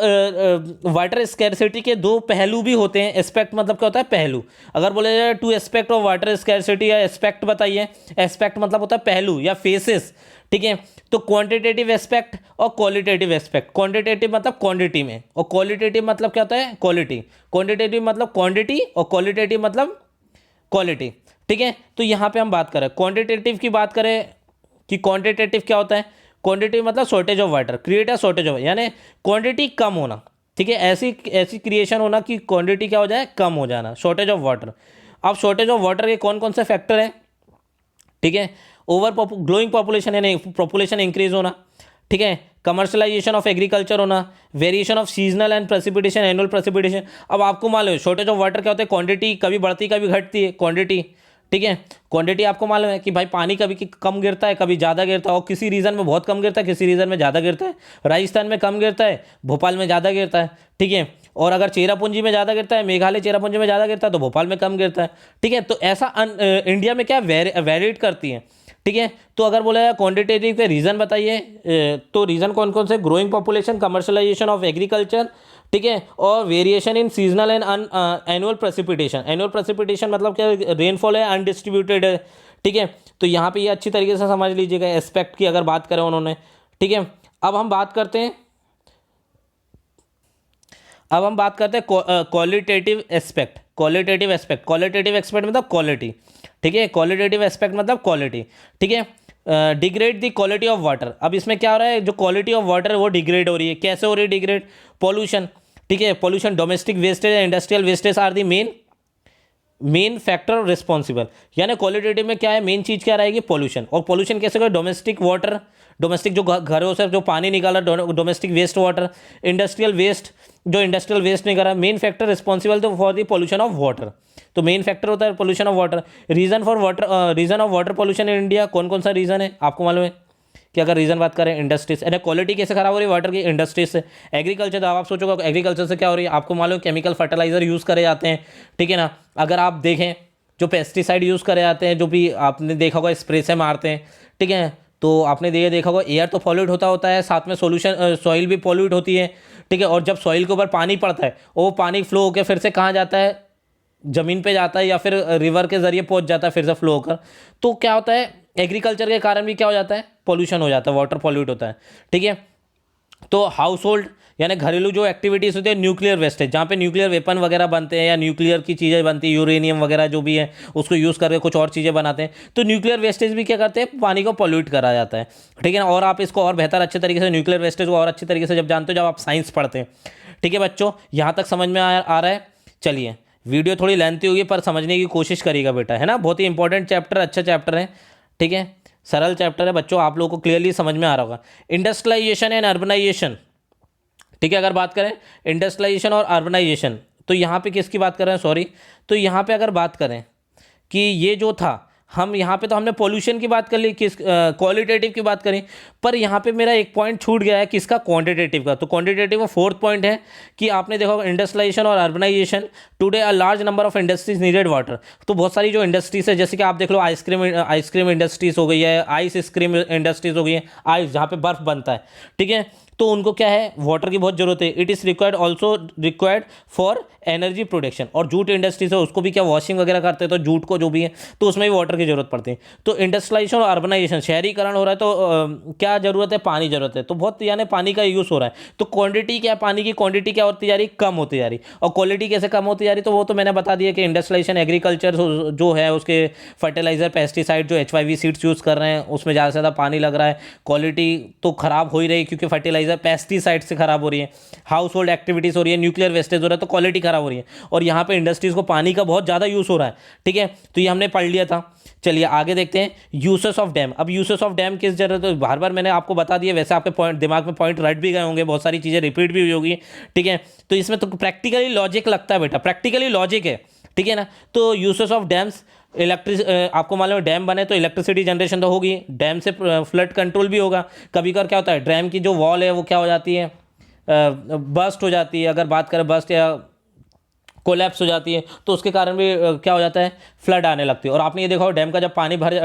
वाटर स्कैरसिटी के दो पहलू भी होते हैं। एस्पेक्ट मतलब क्या होता है? पहलू। अगर बोले जाए to aspect of water scarcity, या एस्पेक्ट बताइए। एस्पेक्ट मतलब होता है पहलू या फेसेस, ठीक है। तो क्वांटिटेटिव एस्पेक्ट और क्वालिटेटिव एस्पेक्ट। क्वांटिटेटिव मतलब क्वांटिटी में, और क्वालिटेटिव मतलब क्या होता है? क्वालिटी। क्वांटिटेटिव मतलब क्वांटिटी और क्वालिटेटिव मतलब क्वालिटी, ठीक है। तो यहाँ पे हम बात करें क्वांटिटेटिव की, बात करें कि क्वांटिटेटिव क्या होता है? क्वांटिटी मतलब shortage of water, create a shortage of, यानी क्वांटिटी कम होना, ठीक है। ऐसी क्रिएशन होना कि क्वांटिटी क्या हो जाए? कम हो जाना, शॉर्टेज ऑफ वाटर। अब शॉर्टेज ऑफ वाटर के कौन कौन से फैक्टर हैं, ठीक है। ग्रोइंग पॉपुलेशन यानी पॉपुलेशन इंक्रीज होना, ठीक है। कमर्शलाइजेशन ऑफ एग्रीकल्चर होना, variation of seasonal and precipitation, annual precipitation. अब आपको मालूम है शॉर्टेज ऑफ वाटर क्या होता है, क्वांटिटी कभी बढ़ती कभी घटती है, क्वांटिटी, ठीक है। क्वांटिटी आपको मालूम है कि भाई पानी कभी कम गिरता है कभी ज़्यादा गिरता है, और किसी रीजन में बहुत कम गिरता है, किसी रीजन में ज़्यादा गिरता है। राजस्थान में कम गिरता है, भोपाल में ज़्यादा गिरता है, ठीक है। और अगर चेरापूंजी में ज़्यादा गिरता है, मेघालय चेरापूंजी में ज़्यादा गिरता है, तो भोपाल में कम गिरता है, ठीक है। तो ऐसा इंडिया में क्या वेरिएट करती है, ठीक है। तो अगर बोला जाए क्वांटिटेटिव के रीज़न बताइए, तो रीज़न कौन कौन से, growing population, commercialisation of agriculture, ठीक है, और variation in seasonal and annual precipitation. Annual precipitation मतलब क्या, रेनफॉल है अनडिस्ट्रीब्यूटेड है, ठीक है। तो यहाँ पे ये अच्छी तरीके से समझ लीजिएगा एस्पेक्ट की अगर बात करें उन्होंने, ठीक है। अब हम बात करते हैं क्वालिटेटिव एस्पेक्ट। क्वालिटेटिव एस्पेक्ट मतलब क्वालिटी, ठीक है। क्वालिटेटिव एस्पेक्ट मतलब क्वालिटी, ठीक है। Degrade the quality of water. अब इसमें क्या हो रहा है, जो क्वालिटी ऑफ वाटर है वो डिग्रेड हो रही है। कैसे हो रही है डिग्रेड, पॉल्यूशन, ठीक है। Pollution, domestic wastage, industrial wastage are the main factor responsible. यानी क्वालिटेटिव में क्या है, मेन चीज़ क्या रहेगी, पॉल्यूशन। और पॉल्यूशन कैसे होगा, डोमेस्टिक वाटर, डोमेस्टिक जो घरों से जो पानी निकाला, domestic waste water, industrial waste, जो इंडस्ट्रियल वेस्ट निकाला। मेन फैक्टर रिस्पॉन्सिबल तो for the pollution of water, तो मेन फैक्टर होता है pollution of water. Reason of water pollution in India, कौन कौन सा रीजन है आपको मालूम है कि अगर रीजन बात करें, इंडस्ट्रीज, यानी क्वालिटी कैसे खराब हो रही है वाटर की, इंडस्ट्रीज से। एग्रीकल्चर, तो आप सोचोगे एग्रीकल्चर से क्या हो रही है, आपको मालूम है केमिकल फर्टिलाइजर यूज़ करे जाते हैं, ठीक है ना। अगर आप देखें जो पेस्टिसाइड यूज़ करे जाते हैं, जो भी आपने देखा होगा स्प्रे से मारते हैं, ठीक है। तो आपने देखा होगा एयर तो पॉल्यूट होता है, साथ में सॉइल भी पॉल्यूट होती है, ठीक है। और जब सॉइल के ऊपर पानी पड़ता है, वो पानी फ्लो होकर फिर से कहाँ जाता है, ज़मीन पे जाता है, या फिर रिवर के ज़रिए पहुंच जाता है फिर से फ्लो होकर। तो क्या होता है, एग्रीकल्चर के कारण भी क्या हो जाता है, पॉल्यूशन हो जाता है, वाटर पॉल्यूट होता है, ठीक है। तो हाउस होल्ड यानी घरेलू जो एक्टिविटीज़ होती है, न्यूक्लियर वेस्टेज, जहाँ पे न्यूक्लियर वेपन वगैरह बनते हैं या न्यूक्लियर की चीज़ें बनती है, यूरेनियम वगैरह जो भी है उसको यूज़ करके कुछ और चीज़ें बनाते हैं। तो न्यूक्लियर वेस्टेज भी क्या करते हैं, पानी को पॉल्यूट करा जाता है, ठीक है ना। और आप इसको और बेहतर अच्छे तरीके से न्यूक्लियर वेस्टेज को और अच्छे तरीके से जब जानते हो, जब आप साइंस पढ़ते हैं, ठीक है बच्चों। यहाँ तक समझ में आ रहा है। चलिए, वीडियो थोड़ी लेंथी होगी पर समझने की कोशिश करिएगा बेटा, है ना। बहुत ही इंपॉर्टेंट चैप्टर, अच्छा चैप्टर है, ठीक है। सरल चैप्टर है बच्चों, आप लोगों को क्लियरली समझ में आ रहा होगा। इंडस्ट्रियलाइजेशन एंड अर्बनाइजेशन, ठीक है। अगर बात करें इंडस्ट्रियलाइजेशन और अर्बनाइजेशन, तो यहाँ पे किसकी बात कर रहे हैं, सॉरी, तो यहाँ पे अगर बात करें कि ये जो था, हम यहाँ पे तो हमने पॉल्यूशन की बात कर ली, किस क्वालिटेटिव की बात करी, पर यहाँ पे मेरा एक पॉइंट छूट गया है, किसका, क्वांटिटेटिव का। तो क्वांटिटेटिव का फोर्थ पॉइंट है कि आपने देखा इंडस्ट्रियलाइजेशन और urbanisation, today a large number of industries needed water. तो बहुत सारी जो इंडस्ट्रीज है, जैसे कि आप देख लो आइसक्रीम इंडस्ट्रीज हो गई है, आइस क्रीम इंडस्ट्रीज हो गई है, आइस जहाँ पे बर्फ बनता है, ठीक है। तो उनको क्या है, वाटर की बहुत जरूरत है। It is required also required for energy production. और जूट इंडस्ट्रीज है, उसको भी क्या वॉशिंग वगैरह करते हैं, तो जूट को जो भी है, तो उसमें भी वाटर की जरूरत पड़ती है। तो इंडस्ट्रियलाइजेशन और अर्बनाइजेशन, शहरीकरण हो रहा है, तो क्या जरूरत है, पानी जरूरत है, तो बहुत यानी पानी का यूज़ हो रहा है। तो क्वांटिटी क्या, पानी की क्वांटिटी क्या होती जा रही, कम होती जा रही। और क्वालिटी कैसे कम होती जा रही, तो वो तो मैंने बता दिया कि इंडस्ट्रियलाइजेशन, एग्रीकल्चर जो है उसके फर्टिलाइजर, पेस्टिसाइड, जो HYV सीड्स यूज़ कर रहे हैं, उसमें ज़्यादा से ज़्यादा पानी लग रहा है, क्वालिटी तो खराब हो ही रही है क्योंकि फर्टिलाइजर पेस्टिसाइड से खराब हो रही है। हाउस होल्ड एक्टिविटीज़ हो रही है, न्यूक्लियर वेस्टेज हो रहा है, तो क्वालिटी खराब हो रही है। और यहाँ पे इंडस्ट्रीज को पानी का बहुत ज़्यादा यूज़ हो रहा है, ठीक है। तो ये हमने पढ़ लिया था। चलिए आगे देखते हैं, यूसेस ऑफ डैम। अब यूसेस ऑफ डैम किस जरूरत है, बार बार मैंने आपको बता दिया, वैसे आपके पॉइंट दिमाग में पॉइंट रट भी गए होंगे, बहुत सारी चीज़ें रिपीट भी हुई होगी, ठीक है। तो इसमें तो प्रैक्टिकली लॉजिक लगता है बेटा, प्रैक्टिकली लॉजिक है, ठीक है ना। तो यूसेस ऑफ डैम्स, आपको मालूम है डैम बने तो इलेक्ट्रिसिटी जनरेशन तो होगी, डैम से फ्लड कंट्रोल भी होगा। कभी कभार क्या होता है, डैम की जो वॉल है वो क्या हो जाती है, बस्ट हो जाती है। अगर बात करें बस्ट या कोलैप्स हो जाती है, तो उसके कारण भी क्या हो जाता है, फ्लड आने लगती है। और आपने ये देखा हो, डैम का जब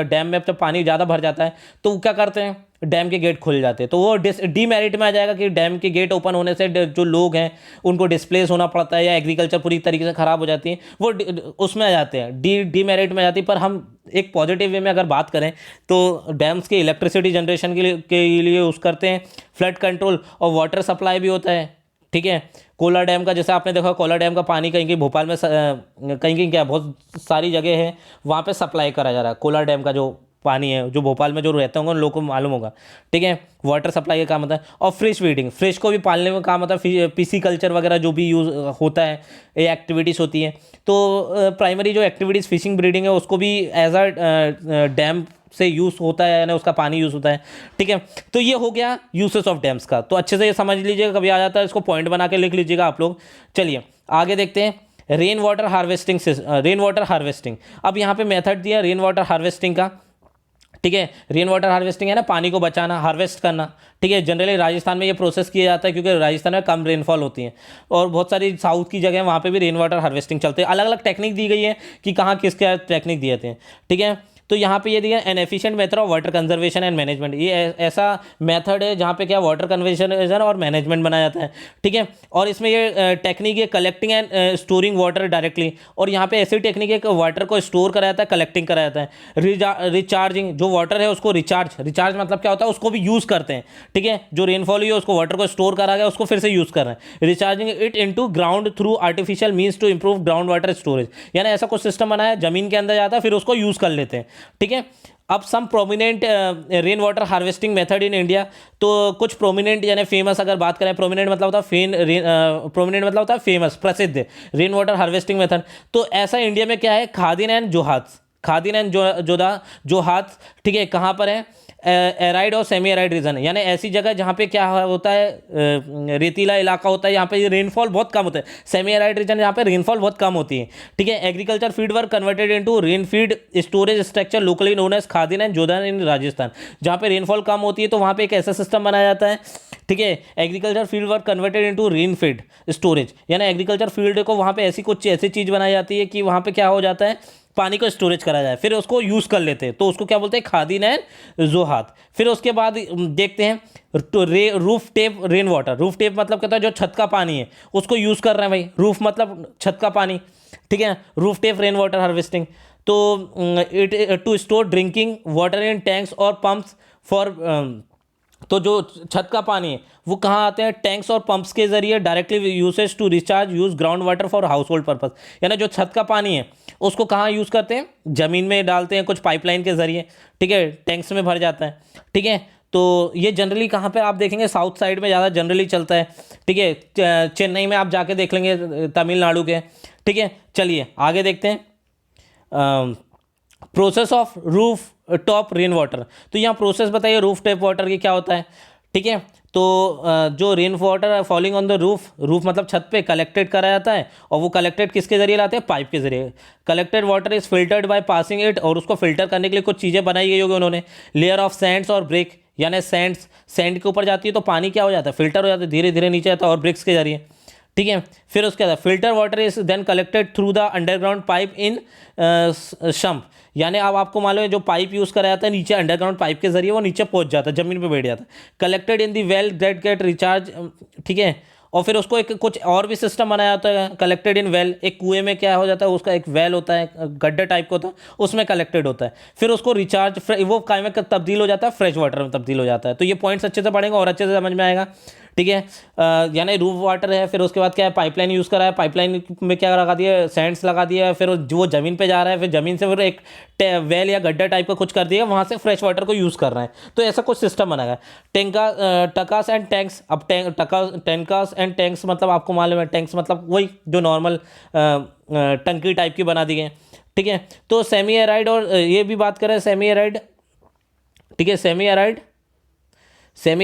डैम में जब पानी ज़्यादा भर जाता है, तो क्या करते हैं, डैम के गेट खुल जाते हैं। तो वो डीमेरिट में आ जाएगा कि डैम के गेट ओपन होने से जो लोग हैं उनको डिस्प्लेस होना पड़ता है, या एग्रीकल्चर पूरी तरीके से ख़राब हो जाती है, वो उसमें आ जाते हैं, डीमेरिट में आ जाती है। पर हम एक पॉजिटिव वे में अगर बात करें, तो डैम्स के इलेक्ट्रिसिटी जनरेशन के लिए यूज़ करते हैं, फ्लड कंट्रोल और वाटर सप्लाई भी होता है, ठीक है। कोला डैम का, जैसे आपने देखा कोला डैम का पानी कहीं कहीं भोपाल में कहीं कहीं क्या बहुत सारी जगह है वहाँ पे सप्लाई करा जा रहा है। कोला डैम का जो पानी है, जो भोपाल में जो रहते होंगे उन लोगों को मालूम होगा, ठीक है। वाटर सप्लाई का काम होता है। और फिश फीडिंग, फिश को भी पालने में काम होता है, पीसी कल्चर वगैरह जो भी यूज़ होता है, ये एक्टिविटीज़ होती हैं। तो प्राइमरी जो एक्टिविटीज़ फिशिंग ब्रीडिंग है, उसको भी एज अ डैम से यूज़ होता है, यानी उसका पानी यूज़ होता है। ठीक है, तो ये हो गया यूसेस ऑफ डैम्स का। तो अच्छे से ये समझ लीजिएगा, कभी आ जाता है इसको पॉइंट बना के लिख लीजिएगा आप लोग। चलिए आगे देखते हैं rain water harvesting. Rain water harvesting, अब यहाँ पे मेथड दिया रेन वाटर हार्वेस्टिंग का। ठीक है, रेन वाटर हार्वेस्टिंग है ना, पानी को बचाना, हार्वेस्ट करना। ठीक है, जनरली राजस्थान में ये प्रोसेस किया जाता है क्योंकि राजस्थान में कम रेनफॉल होती है, और बहुत सारी साउथ की जगह वहाँ पे भी रेन वाटर हार्वेस्टिंग चलते हैं। अलग अलग टेक्निक दी गई है कि कहाँ किस क्या टेक्निक दिए थे। ठीक है, तो यहाँ पे ये दिया N efficient method of water conservation and management. ये ऐसा मेथड है जहाँ पे क्या वाटर कंजर्वेशन और मैनेजमेंट बनाया जाता है। ठीक है, और इसमें ये टेक्निक है collecting and storing water directly, और यहाँ पे ऐसी टेक्निक है कि वाटर को स्टोर करा जाता है, कलेक्टिंग करा जाता है। रिचार्जिंग, जो वाटर है उसको रिचार्ज मतलब क्या होता है, उसको भी यूज़ करते हैं। ठीक है, जो रेनफॉल हुई है उसको वाटर को स्टोर करा गया, उसको फिर से यूज़ कर रहे हैं। Recharging it into ground through artificial means to improve ground water storage, यानी ऐसा कुछ सिस्टम बनाया जमीन के अंदर जाता है फिर उसको यूज़ कर लेते हैं। ठीक है, अब some prominent rain water harvesting method in India. तो कुछ प्रोमिनेंट यानी फेमस अगर बात करें, प्रोमिनेंट मतलब होता है प्रोमिनेंट मतलब होता है फेमस, प्रसिद्ध रेन वाटर हार्वेस्टिंग मेथड। तो ऐसा इंडिया में क्या है, खादिन एंड जोहात, खादिन एंड जोहात। ठीक है, कहाँ पर है, एराइड और सेमी एराइड रीजन, यानी ऐसी जगह जहाँ पे क्या होता है, रेतीला इलाका होता है, यहाँ पे रेनफॉल बहुत कम होता है। सेमी एराइड रीजन जहाँ पे रेनफॉल बहुत कम होती है। ठीक है, agriculture field were converted into rain fed storage structure locally known as khadin and johad in Rajasthan. जहाँ पे रेनफॉल कम होती है तो वहाँ पे एक ऐसा सिस्टम बनाया जाता है। ठीक है, agriculture field work converted into rain fed storage, यानी एग्रीकल्चर फील्ड को वहाँ पे ऐसी कुछ ऐसी चीज़ बनाई जाती है कि वहाँ पे क्या हो जाता है, पानी को स्टोरेज करा जाए, फिर उसको यूज़ कर लेते हैं, तो उसको क्या बोलते हैं, खादिन एंड जोहात। फिर उसके बाद देखते हैं तो roof tape rain water. Roof tape मतलब कहता है जो छत का पानी है उसको यूज़ कर रहे हैं भाई, रूफ मतलब छत का पानी। ठीक है, rooftop rain water harvesting. तो it to store drinking water in tanks और पम्प्स फॉर, तो जो छत का पानी है वो कहाँ आते हैं, टैंक्स और पंप्स के जरिए directly usage to recharge use ground water for household purpose. यानी जो छत का पानी है उसको कहाँ यूज़ करते हैं, ज़मीन में डालते हैं कुछ पाइपलाइन के जरिए। ठीक है, टैंक्स में भर जाता है। ठीक है, तो ये जनरली कहाँ पे आप देखेंगे, साउथ साइड में ज़्यादा जनरली चलता है। ठीक है, चेन्नई में आप जाके देख लेंगे, तमिलनाडु के। ठीक है, चलिए आगे देखते हैं process of roof top rain water. तो यहाँ प्रोसेस बताइए रूफ टॉप वाटर की क्या होता है। ठीक है, तो जो rain water falling on the roof, roof मतलब छत पे कलेक्टेड करा जाता है, और वो कलेक्टेड किसके जरिए लाते हैं, पाइप के जरिए। Collected water is filtered by passing it, और उसको फिल्टर करने के लिए कुछ चीज़ें बनाई गई होगी उन्होंने। लेयर ऑफ सैंड्स और ब्रिक, यानी सैंड के ऊपर जाती है तो पानी क्या हो जाता है, फिल्टर हो जाता है, धीरे धीरे नीचे आता है, और ब्रिक्स के जरिए। ठीक है, फिर उसके बाद filter water is then collected through the underground pipe in sump, यानी अब आपको मालूम है जो पाइप यूज़ करा जाता है नीचे अंडरग्राउंड पाइप के जरिए वो नीचे पहुंच जाता है, ज़मीन पे बैठ जाता है। Collected in the well that get recharge. ठीक है, और फिर उसको एक कुछ और भी सिस्टम बनाया जाता है, कलेक्टेड इन वेल, एक कुएं में क्या हो जाता है, उसका एक वेल होता है, गड्ढा टाइप का होता है, उसमें कलेक्टेड होता है। फिर उसको रिचार्ज वो काय में तब्दील हो जाता है, फ्रेश वाटर में तब्दील हो जाता है। तो ये पॉइंट्स अच्छे से पढ़ेंगे और अच्छे से समझ में आएगा। ठीक है, यानी रूफ वाटर है, फिर उसके बाद क्या है, पाइपलाइन यूज़ करा है, पाइपलाइन में क्या लगा दिया, सैंड्स लगा दिया है, फिर वो ज़मीन पे जा रहा है, फिर ज़मीन से फिर एक वेल या गड्ढा टाइप का कुछ कर दिया, वहाँ से फ्रेश वाटर को यूज़ कर रहे हैं। तो ऐसा कुछ सिस्टम बनाया है। टकास एंड टैंक्स। अब टैंकास एंड टैंक्स मतलब आपको मालूम है, टैंक्स मतलब वही जो नॉर्मल टंकी टाइप की बना दी गई। ठीक है, तो सेमी एराइड, और ये भी बात करें सेमी एराइड। ठीक है, सेमी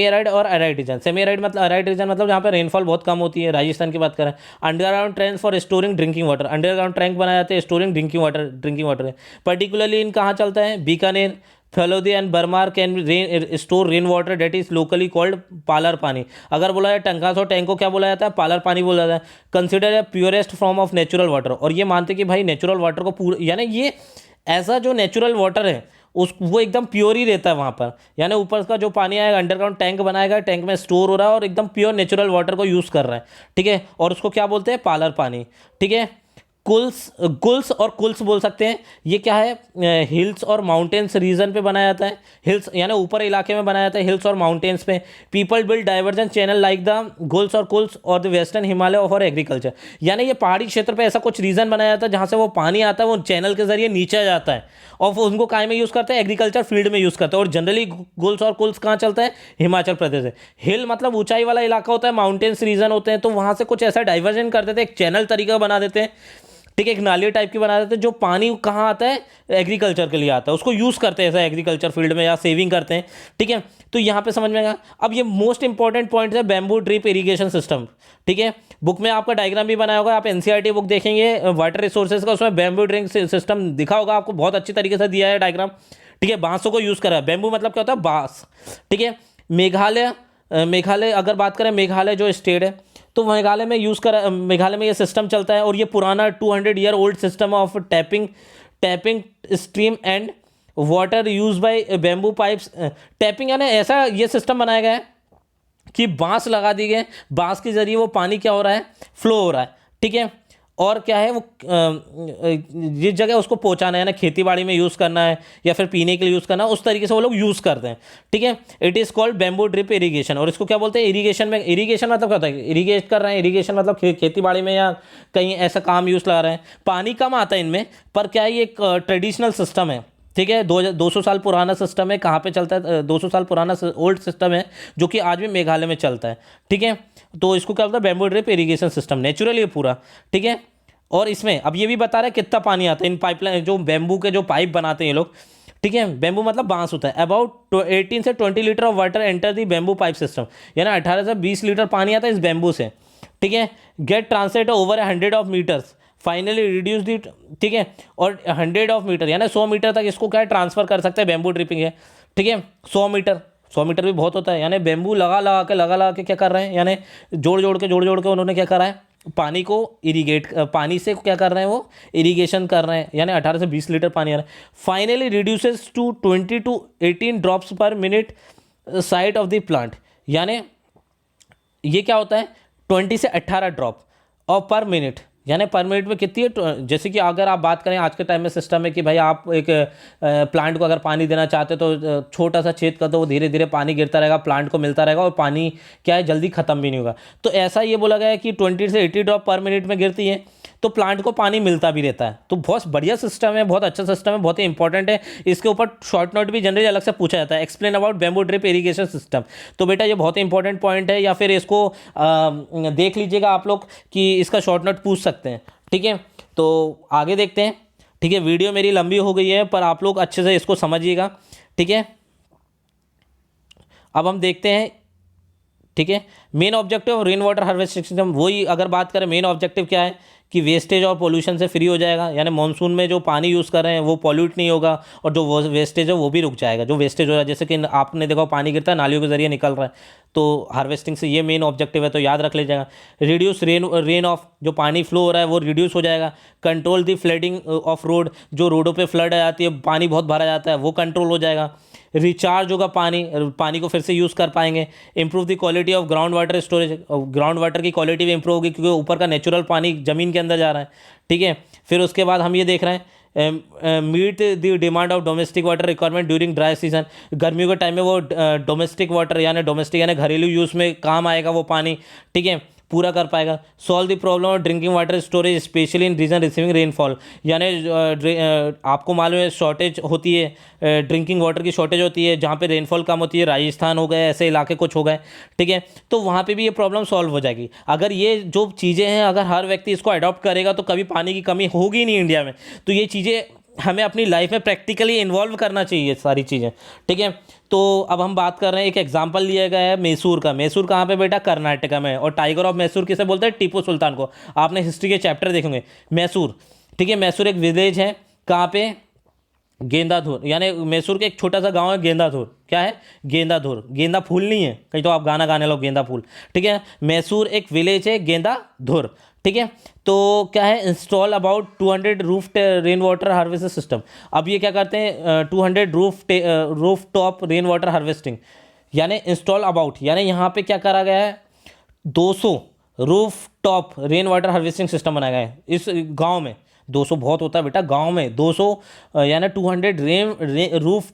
एराइड और एराइड रीजन। सेमी एराइड मतलब, एराइड रीजन मतलब जहाँ पे रेनफॉल बहुत कम होती है, राजस्थान की बात करें। Underground tank for storing drinking water, underground tank बनाए जाते हैं storing drinking water. Particularly in कहाँ चलता है, Bikaner, Phalodi and Barmer can store rain water that is locally called palar pani. अगर बोला जाए टंकास और टैंक को क्या बोला जाता है, पालर पानी बोला जाता है। Consider a purest form of natural water, और ये मानते कि भाई नेचुरल वाटर को पूरा, यानी ये ऐसा जो नेचुरल वाटर है उस वो एकदम प्योर ही रहता है वहाँ पर, यानी ऊपर का जो पानी आएगा अंडरग्राउंड टैंक बनाएगा, टैंक में स्टोर हो रहा है और एकदम प्योर नेचुरल वाटर को यूज़ कर रहा है। ठीक है, और उसको क्या बोलते हैं, पालर पानी। ठीक है, गुल्स और कुल्स बोल सकते हैं। ये क्या है, हिल्स और माउंटेन्स रीजन पे बनाया जाता है, हिल्स यानी ऊपर इलाके में बनाया जाता है, हिल्स और माउंटेन्स पे। People build diversion channel like the guls और कुल्स और the western Himalaya for agriculture, यानी ये पहाड़ी क्षेत्र पे ऐसा कुछ रीजन बनाया जाता है जहाँ से वो पानी आता है, वो चैनल के जरिए नीचे जाता है, और उनको काय में यूज़ करते हैं, एग्रीकल्चर फील्ड में यूज़ करते हैं। और जनरली गुल्स और कुल्स कहाँ चलता है, हिमाचल प्रदेश है। हिल मतलब ऊंचाई वाला इलाका होता है, माउंटेन्स रीजन होते हैं, तो वहाँ से कुछ ऐसा डाइवर्जन कर देते हैं, एक चैनल तरीका बना देते हैं। ठीक है, एक नाली टाइप की बना देते हैं, जो पानी कहाँ आता है, एग्रीकल्चर के लिए आता है, उसको यूज़ करते हैं ऐसा एग्रीकल्चर फील्ड में या सेविंग करते हैं। ठीक है, तो यहाँ पे समझ में आएगा। अब ये मोस्ट इंपॉर्टेंट पॉइंट है बैम्बू ड्रिप इरीगेशन सिस्टम। ठीक है, बुक में आपका डायग्राम भी बनाया होगा, आप एनसीईआरटी बुक देखेंगे वाटर रिसोर्सेज का, उसमें बैम्बू ड्रिप सिस्टम दिखा होगा आपको, बहुत अच्छी तरीके से दिया है डायग्राम। ठीक है, बांसों को यूज़ करा है, बैम्बू मतलब क्या होता है, बांस। ठीक है, मेघालय अगर बात करें, मेघालय जो स्टेट है, तो मेघालय में मेघालय में ये सिस्टम चलता है, और ये पुराना 200 year old system of tapping stream and water use by bamboo pipes. Tapping यानी ऐसा ये सिस्टम बनाया गया है कि बांस लगा दिए गए, बांस के जरिए वो पानी क्या हो रहा है, फ्लो हो रहा है। ठीक है, और क्या है वो जिस जगह उसको पहुंचाना है ना, खेती बाड़ी में यूज़ करना है या फिर पीने के लिए यूज़ करना है, उस तरीके से वो लोग यूज़ करते हैं। ठीक है, it is called bamboo drip irrigation. और इसको क्या बोलते हैं, इरीगेशन में, इरीगेशन मतलब क्या होता है, इरीगेट कर रहे हैं, इरीगेशन मतलब खेती बाड़ी में या कहीं ऐसा काम यूज़ ला रहे हैं। पानी कम आता है इनमें, पर क्या है, ये एक ट्रेडिशनल सिस्टम है। ठीक है, 200 साल पुराना सिस्टम है। कहाँ पे चलता है, 200 साल पुराना ओल्ड सिस्टम है, जो कि आज भी मेघालय में चलता है। ठीक है, तो इसको क्या बोलता है, bamboo drip irrigation system, naturally पूरा। ठीक है, और इसमें अब ये भी बता रहा है कितना पानी आता है इन पाइपलाइन, जो बैम्बू के जो पाइप बनाते हैं ये लोग। ठीक है, बैम्बू मतलब बांस होता है। अबाउट 18 से 20 litre of water enter the bamboo pipe system, यानी 18 से 20 लीटर पानी आता है इस बैम्बू से। ठीक है, get translate over 100 of metres, finally reduce the. ठीक है, और 100 ऑफ मीटर यानी 100 मीटर तक इसको क्या है, ट्रांसफर कर सकते हैं, बैम्बू ड्रिपिंग है। ठीक है, 100 मीटर भी बहुत होता है, यानी बैम्बू लगा लगा के क्या कर रहे हैं, यानी जोड़ जोड़ के उन्होंने क्या करा है, पानी को इरीगेट, पानी से क्या कर रहे हैं, वो इरीगेशन कर रहे हैं, यानी 18 से 20 लीटर पानी आ रहा है। Finally reduces to 20 to 18 drops per minute side of the plant, यानी ये क्या होता है, 20 से 18 ड्रॉप और पर मिनट, यानी पर मिनट में कितनी है, जैसे कि अगर आप बात करें आज के टाइम में सिस्टम है कि भाई आप एक प्लांट को अगर पानी देना चाहते हो तो छोटा सा छेद कर दो, वो धीरे धीरे पानी गिरता रहेगा, प्लांट को मिलता रहेगा, और पानी क्या है, जल्दी ख़त्म भी नहीं होगा। तो ऐसा ये बोला गया है कि 20 से 80 ड्रॉप पर मिनट में गिरती है, तो प्लांट को पानी मिलता भी रहता है। तो बहुत बढ़िया सिस्टम है, बहुत अच्छा सिस्टम है, बहुत ही इंपॉर्टेंट है। इसके ऊपर शॉर्ट नोट भी जनरली अलग से पूछा जाता है, explain about bamboo drip irrigation system. तो बेटा ये बहुत ही इंपॉर्टेंट पॉइंट है, या फिर इसको देख लीजिएगा आप लोग कि इसका शॉर्ट नोट पूछ सकते हैं। ठीक है, तो आगे देखते हैं। ठीक है, वीडियो मेरी लंबी हो गई है, पर आप लोग अच्छे से इसको समझिएगा। ठीक है, अब हम देखते हैं। ठीक है, main objective of rain water harvesting system, वही अगर बात करें मेन ऑब्जेक्टिव क्या है कि वेस्टेज और पोल्यूशन से फ्री हो जाएगा, यानी मानसून में जो पानी यूज़ कर रहे हैं वो पॉल्यूट नहीं होगा, और जो वेस्टेज है वो भी रुक जाएगा। जो वेस्टेज हो रहा है, जैसे कि आपने देखा पानी गिरता है नालियों के जरिए निकल रहा है, तो हार्वेस्टिंग से ये मेन ऑब्जेक्टिव है, तो याद रख लीजिएगा। रिड्यूस रेन ऑफ, जो पानी फ्लो हो रहा है वो रिड्यूस हो जाएगा। Control the flooding of road, जो रोडों पे फ्लड आ जाती है, पानी बहुत भरा जाता है, वो कंट्रोल हो जाएगा। रिचार्ज होगा पानी को फिर से यूज़ कर पाएंगे। Improve the quality of ground water storage, ground water की क्वालिटी भी इंप्रूव होगी, क्योंकि ऊपर का नेचुरल पानी ज़मीन के अंदर जा रहा है। ठीक है, फिर उसके बाद हम ये देख रहे हैं, meet the demand of domestic water requirement during dry season, गर्मियों के टाइम में वो डोमेस्टिक वाटर यानी घरेलू यूज़ में काम आएगा वो पानी। ठीक है, पूरा कर पाएगा। Solve the problem of drinking water storage especially in region receiving rainfall, यानी आपको मालूम है शॉर्टेज होती है, ड्रिंकिंग वाटर की शॉर्टेज होती है जहाँ पे रेनफॉल कम होती है, राजस्थान हो गए, ऐसे इलाके कुछ हो गए। ठीक है, तो वहाँ पे भी ये प्रॉब्लम सॉल्व हो जाएगी। अगर ये जो चीज़ें हैं, अगर हर व्यक्ति इसको अडॉप्ट करेगा तो कभी पानी की कमी होगी नहीं इंडिया में। तो ये चीज़ें हमें अपनी लाइफ में प्रैक्टिकली इन्वॉल्व करना चाहिए सारी चीज़ें। ठीक है, तो अब हम बात कर रहे हैं, एक एग्जांपल लिया गया है मैसूर का। मैसूर कहाँ पे बेटा, कर्नाटका में। और टाइगर ऑफ मैसूर किसे बोलते हैं, टीपू सुल्तान को। आपने हिस्ट्री के चैप्टर देखेंगे। मैसूर, ठीक है, मैसूर एक विलेज है, कहाँ पे, गेंदाधुर, यानी मैसूर के एक छोटा सा गांव है गेंदाधुर। क्या है, गेंदाधुर, गेंदा फूल नहीं है, कहीं तो आप गाना गाने लो गेंदा फूल। ठीक है, मैसूर एक विलेज है गेंदाधुर। ठीक है, तो क्या है, install about 200 roof rain water harvesting system. अब ये क्या करते हैं, 200 roof top rain water harvesting, यानी इंस्टॉल अबाउट, यानी यहाँ पे क्या करा गया है, 200 roof top rain water harvesting system बनाया गया है इस गांव में। 200 बहुत होता है बेटा, गांव में 200 यानी 200 roof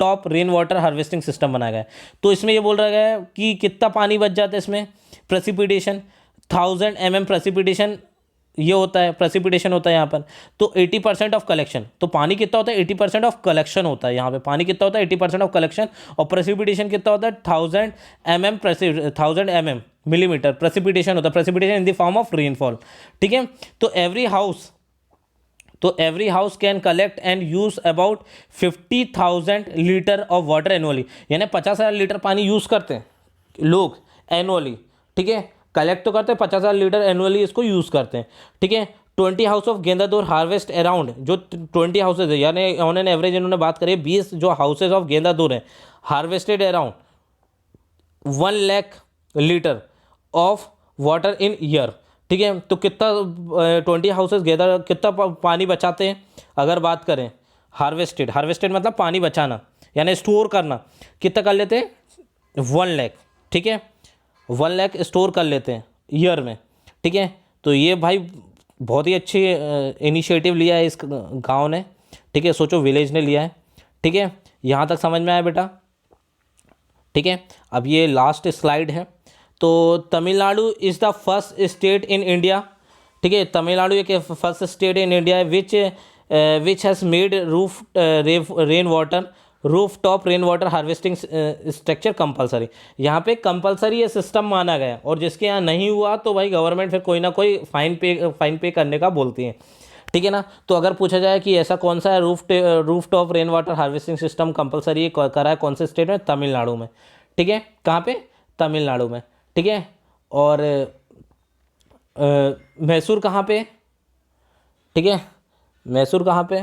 top rain water harvesting system बनाया गया है। तो इसमें ये बोल रहा है कि कितना पानी बच जाता है इसमें, प्रेसिपिटेशन 1000 mm प्रेसिपिटेशन ये होता है, प्रेसिपिटेशन होता है यहाँ पर। तो 80% ऑफ कलेक्शन, तो पानी कितना होता है, 80% ऑफ कलेक्शन होता है यहाँ पे। पानी कितना होता है, 80% ऑफ कलेक्शन, और प्रेसिपिटेशन कितना होता है, 1000 mm मिलीमीटर प्रेसिपिटेशन होता है, precipitation in the form of rainfall. ठीक है, तो every house can collect and use about 50,000 litre of water annually, यानी 50,000 लीटर पानी यूज़ करते हैं लोग एनुअली। ठीक है, कलेक्ट तो करते हैं 50,000 लीटर एनुअली इसको यूज़ करते हैं। ठीक है, 20 हाउस ऑफ गेंदादूर हार्वेस्ट अराउंड, जो 20 हाउसेज है यानी ऑन एन एवरेज इन्होंने बात करी 20 जो हाउसेज ऑफ गेंदादूर है harvested around 1 lakh litre of water in year. ठीक है, तो कितना 20 हाउसेज गेंदा कितना पानी बचाते हैं अगर बात करें हार्वेस्टेड मतलब पानी बचाना यानी स्टोर करना, कितना कर लेते हैं 1 लाख। ठीक है, 1 लाख स्टोर कर लेते हैं ईयर में। ठीक है, तो ये भाई बहुत ही अच्छी इनिशिएटिव लिया है इस गांव ने। ठीक है, सोचो विलेज ने लिया है। ठीक है, यहाँ तक समझ में आया बेटा। ठीक है, अब ये लास्ट स्लाइड है। तो Tamil Nadu is the first state in India. ठीक है, तमिलनाडु एक फर्स्ट स्टेट इन इंडिया है which has made roof top rain water harvesting structure compulsory. यहाँ पे कंपलसरी ये सिस्टम माना गया, और जिसके यहाँ नहीं हुआ तो भाई गवर्नमेंट फिर कोई ना कोई फाइन पे करने का बोलती है। ठीक है ना, तो अगर पूछा जाए कि ऐसा कौन सा है roof top rain water harvesting system compulsory करा है कौन से स्टेट में, तमिलनाडु में। ठीक है, कहाँ पे, तमिलनाडु में। ठीक है, और मैसूर कहाँ पे, ठीक है, मैसूर कहाँ पे,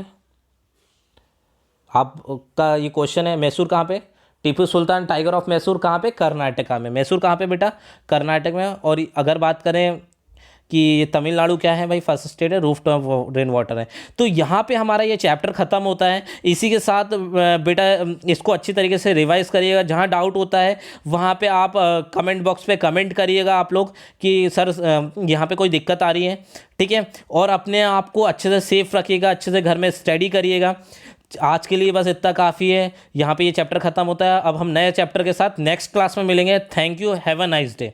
आपका ये क्वेश्चन है, मैसूर कहाँ पे, टीपू सुल्तान टाइगर ऑफ मैसूर कहाँ पे, कर्नाटका में। मैसूर कहाँ पे बेटा, कर्नाटक में। और अगर बात करें कि तमिलनाडु क्या है भाई, फर्स्ट स्टेट है, रूफ टॉप रेन वाटर है। तो यहाँ पे हमारा ये चैप्टर ख़त्म होता है। इसी के साथ बेटा इसको अच्छी तरीके से रिवाइज करिएगा, जहाँ डाउट होता है वहाँ पे आप कमेंट बॉक्स पे कमेंट करिएगा आप लोग कि सर यहाँ पे कोई दिक्कत आ रही है। ठीक है, और अपने आप को अच्छे से सेफ रखिएगा, अच्छे से घर में स्टडी करिएगा। आज के लिए बस इतना काफ़ी है, यहाँ पे ये चैप्टर ख़त्म होता है। अब हम नए चैप्टर के साथ नेक्स्ट क्लास में मिलेंगे। Thank you, have a nice day.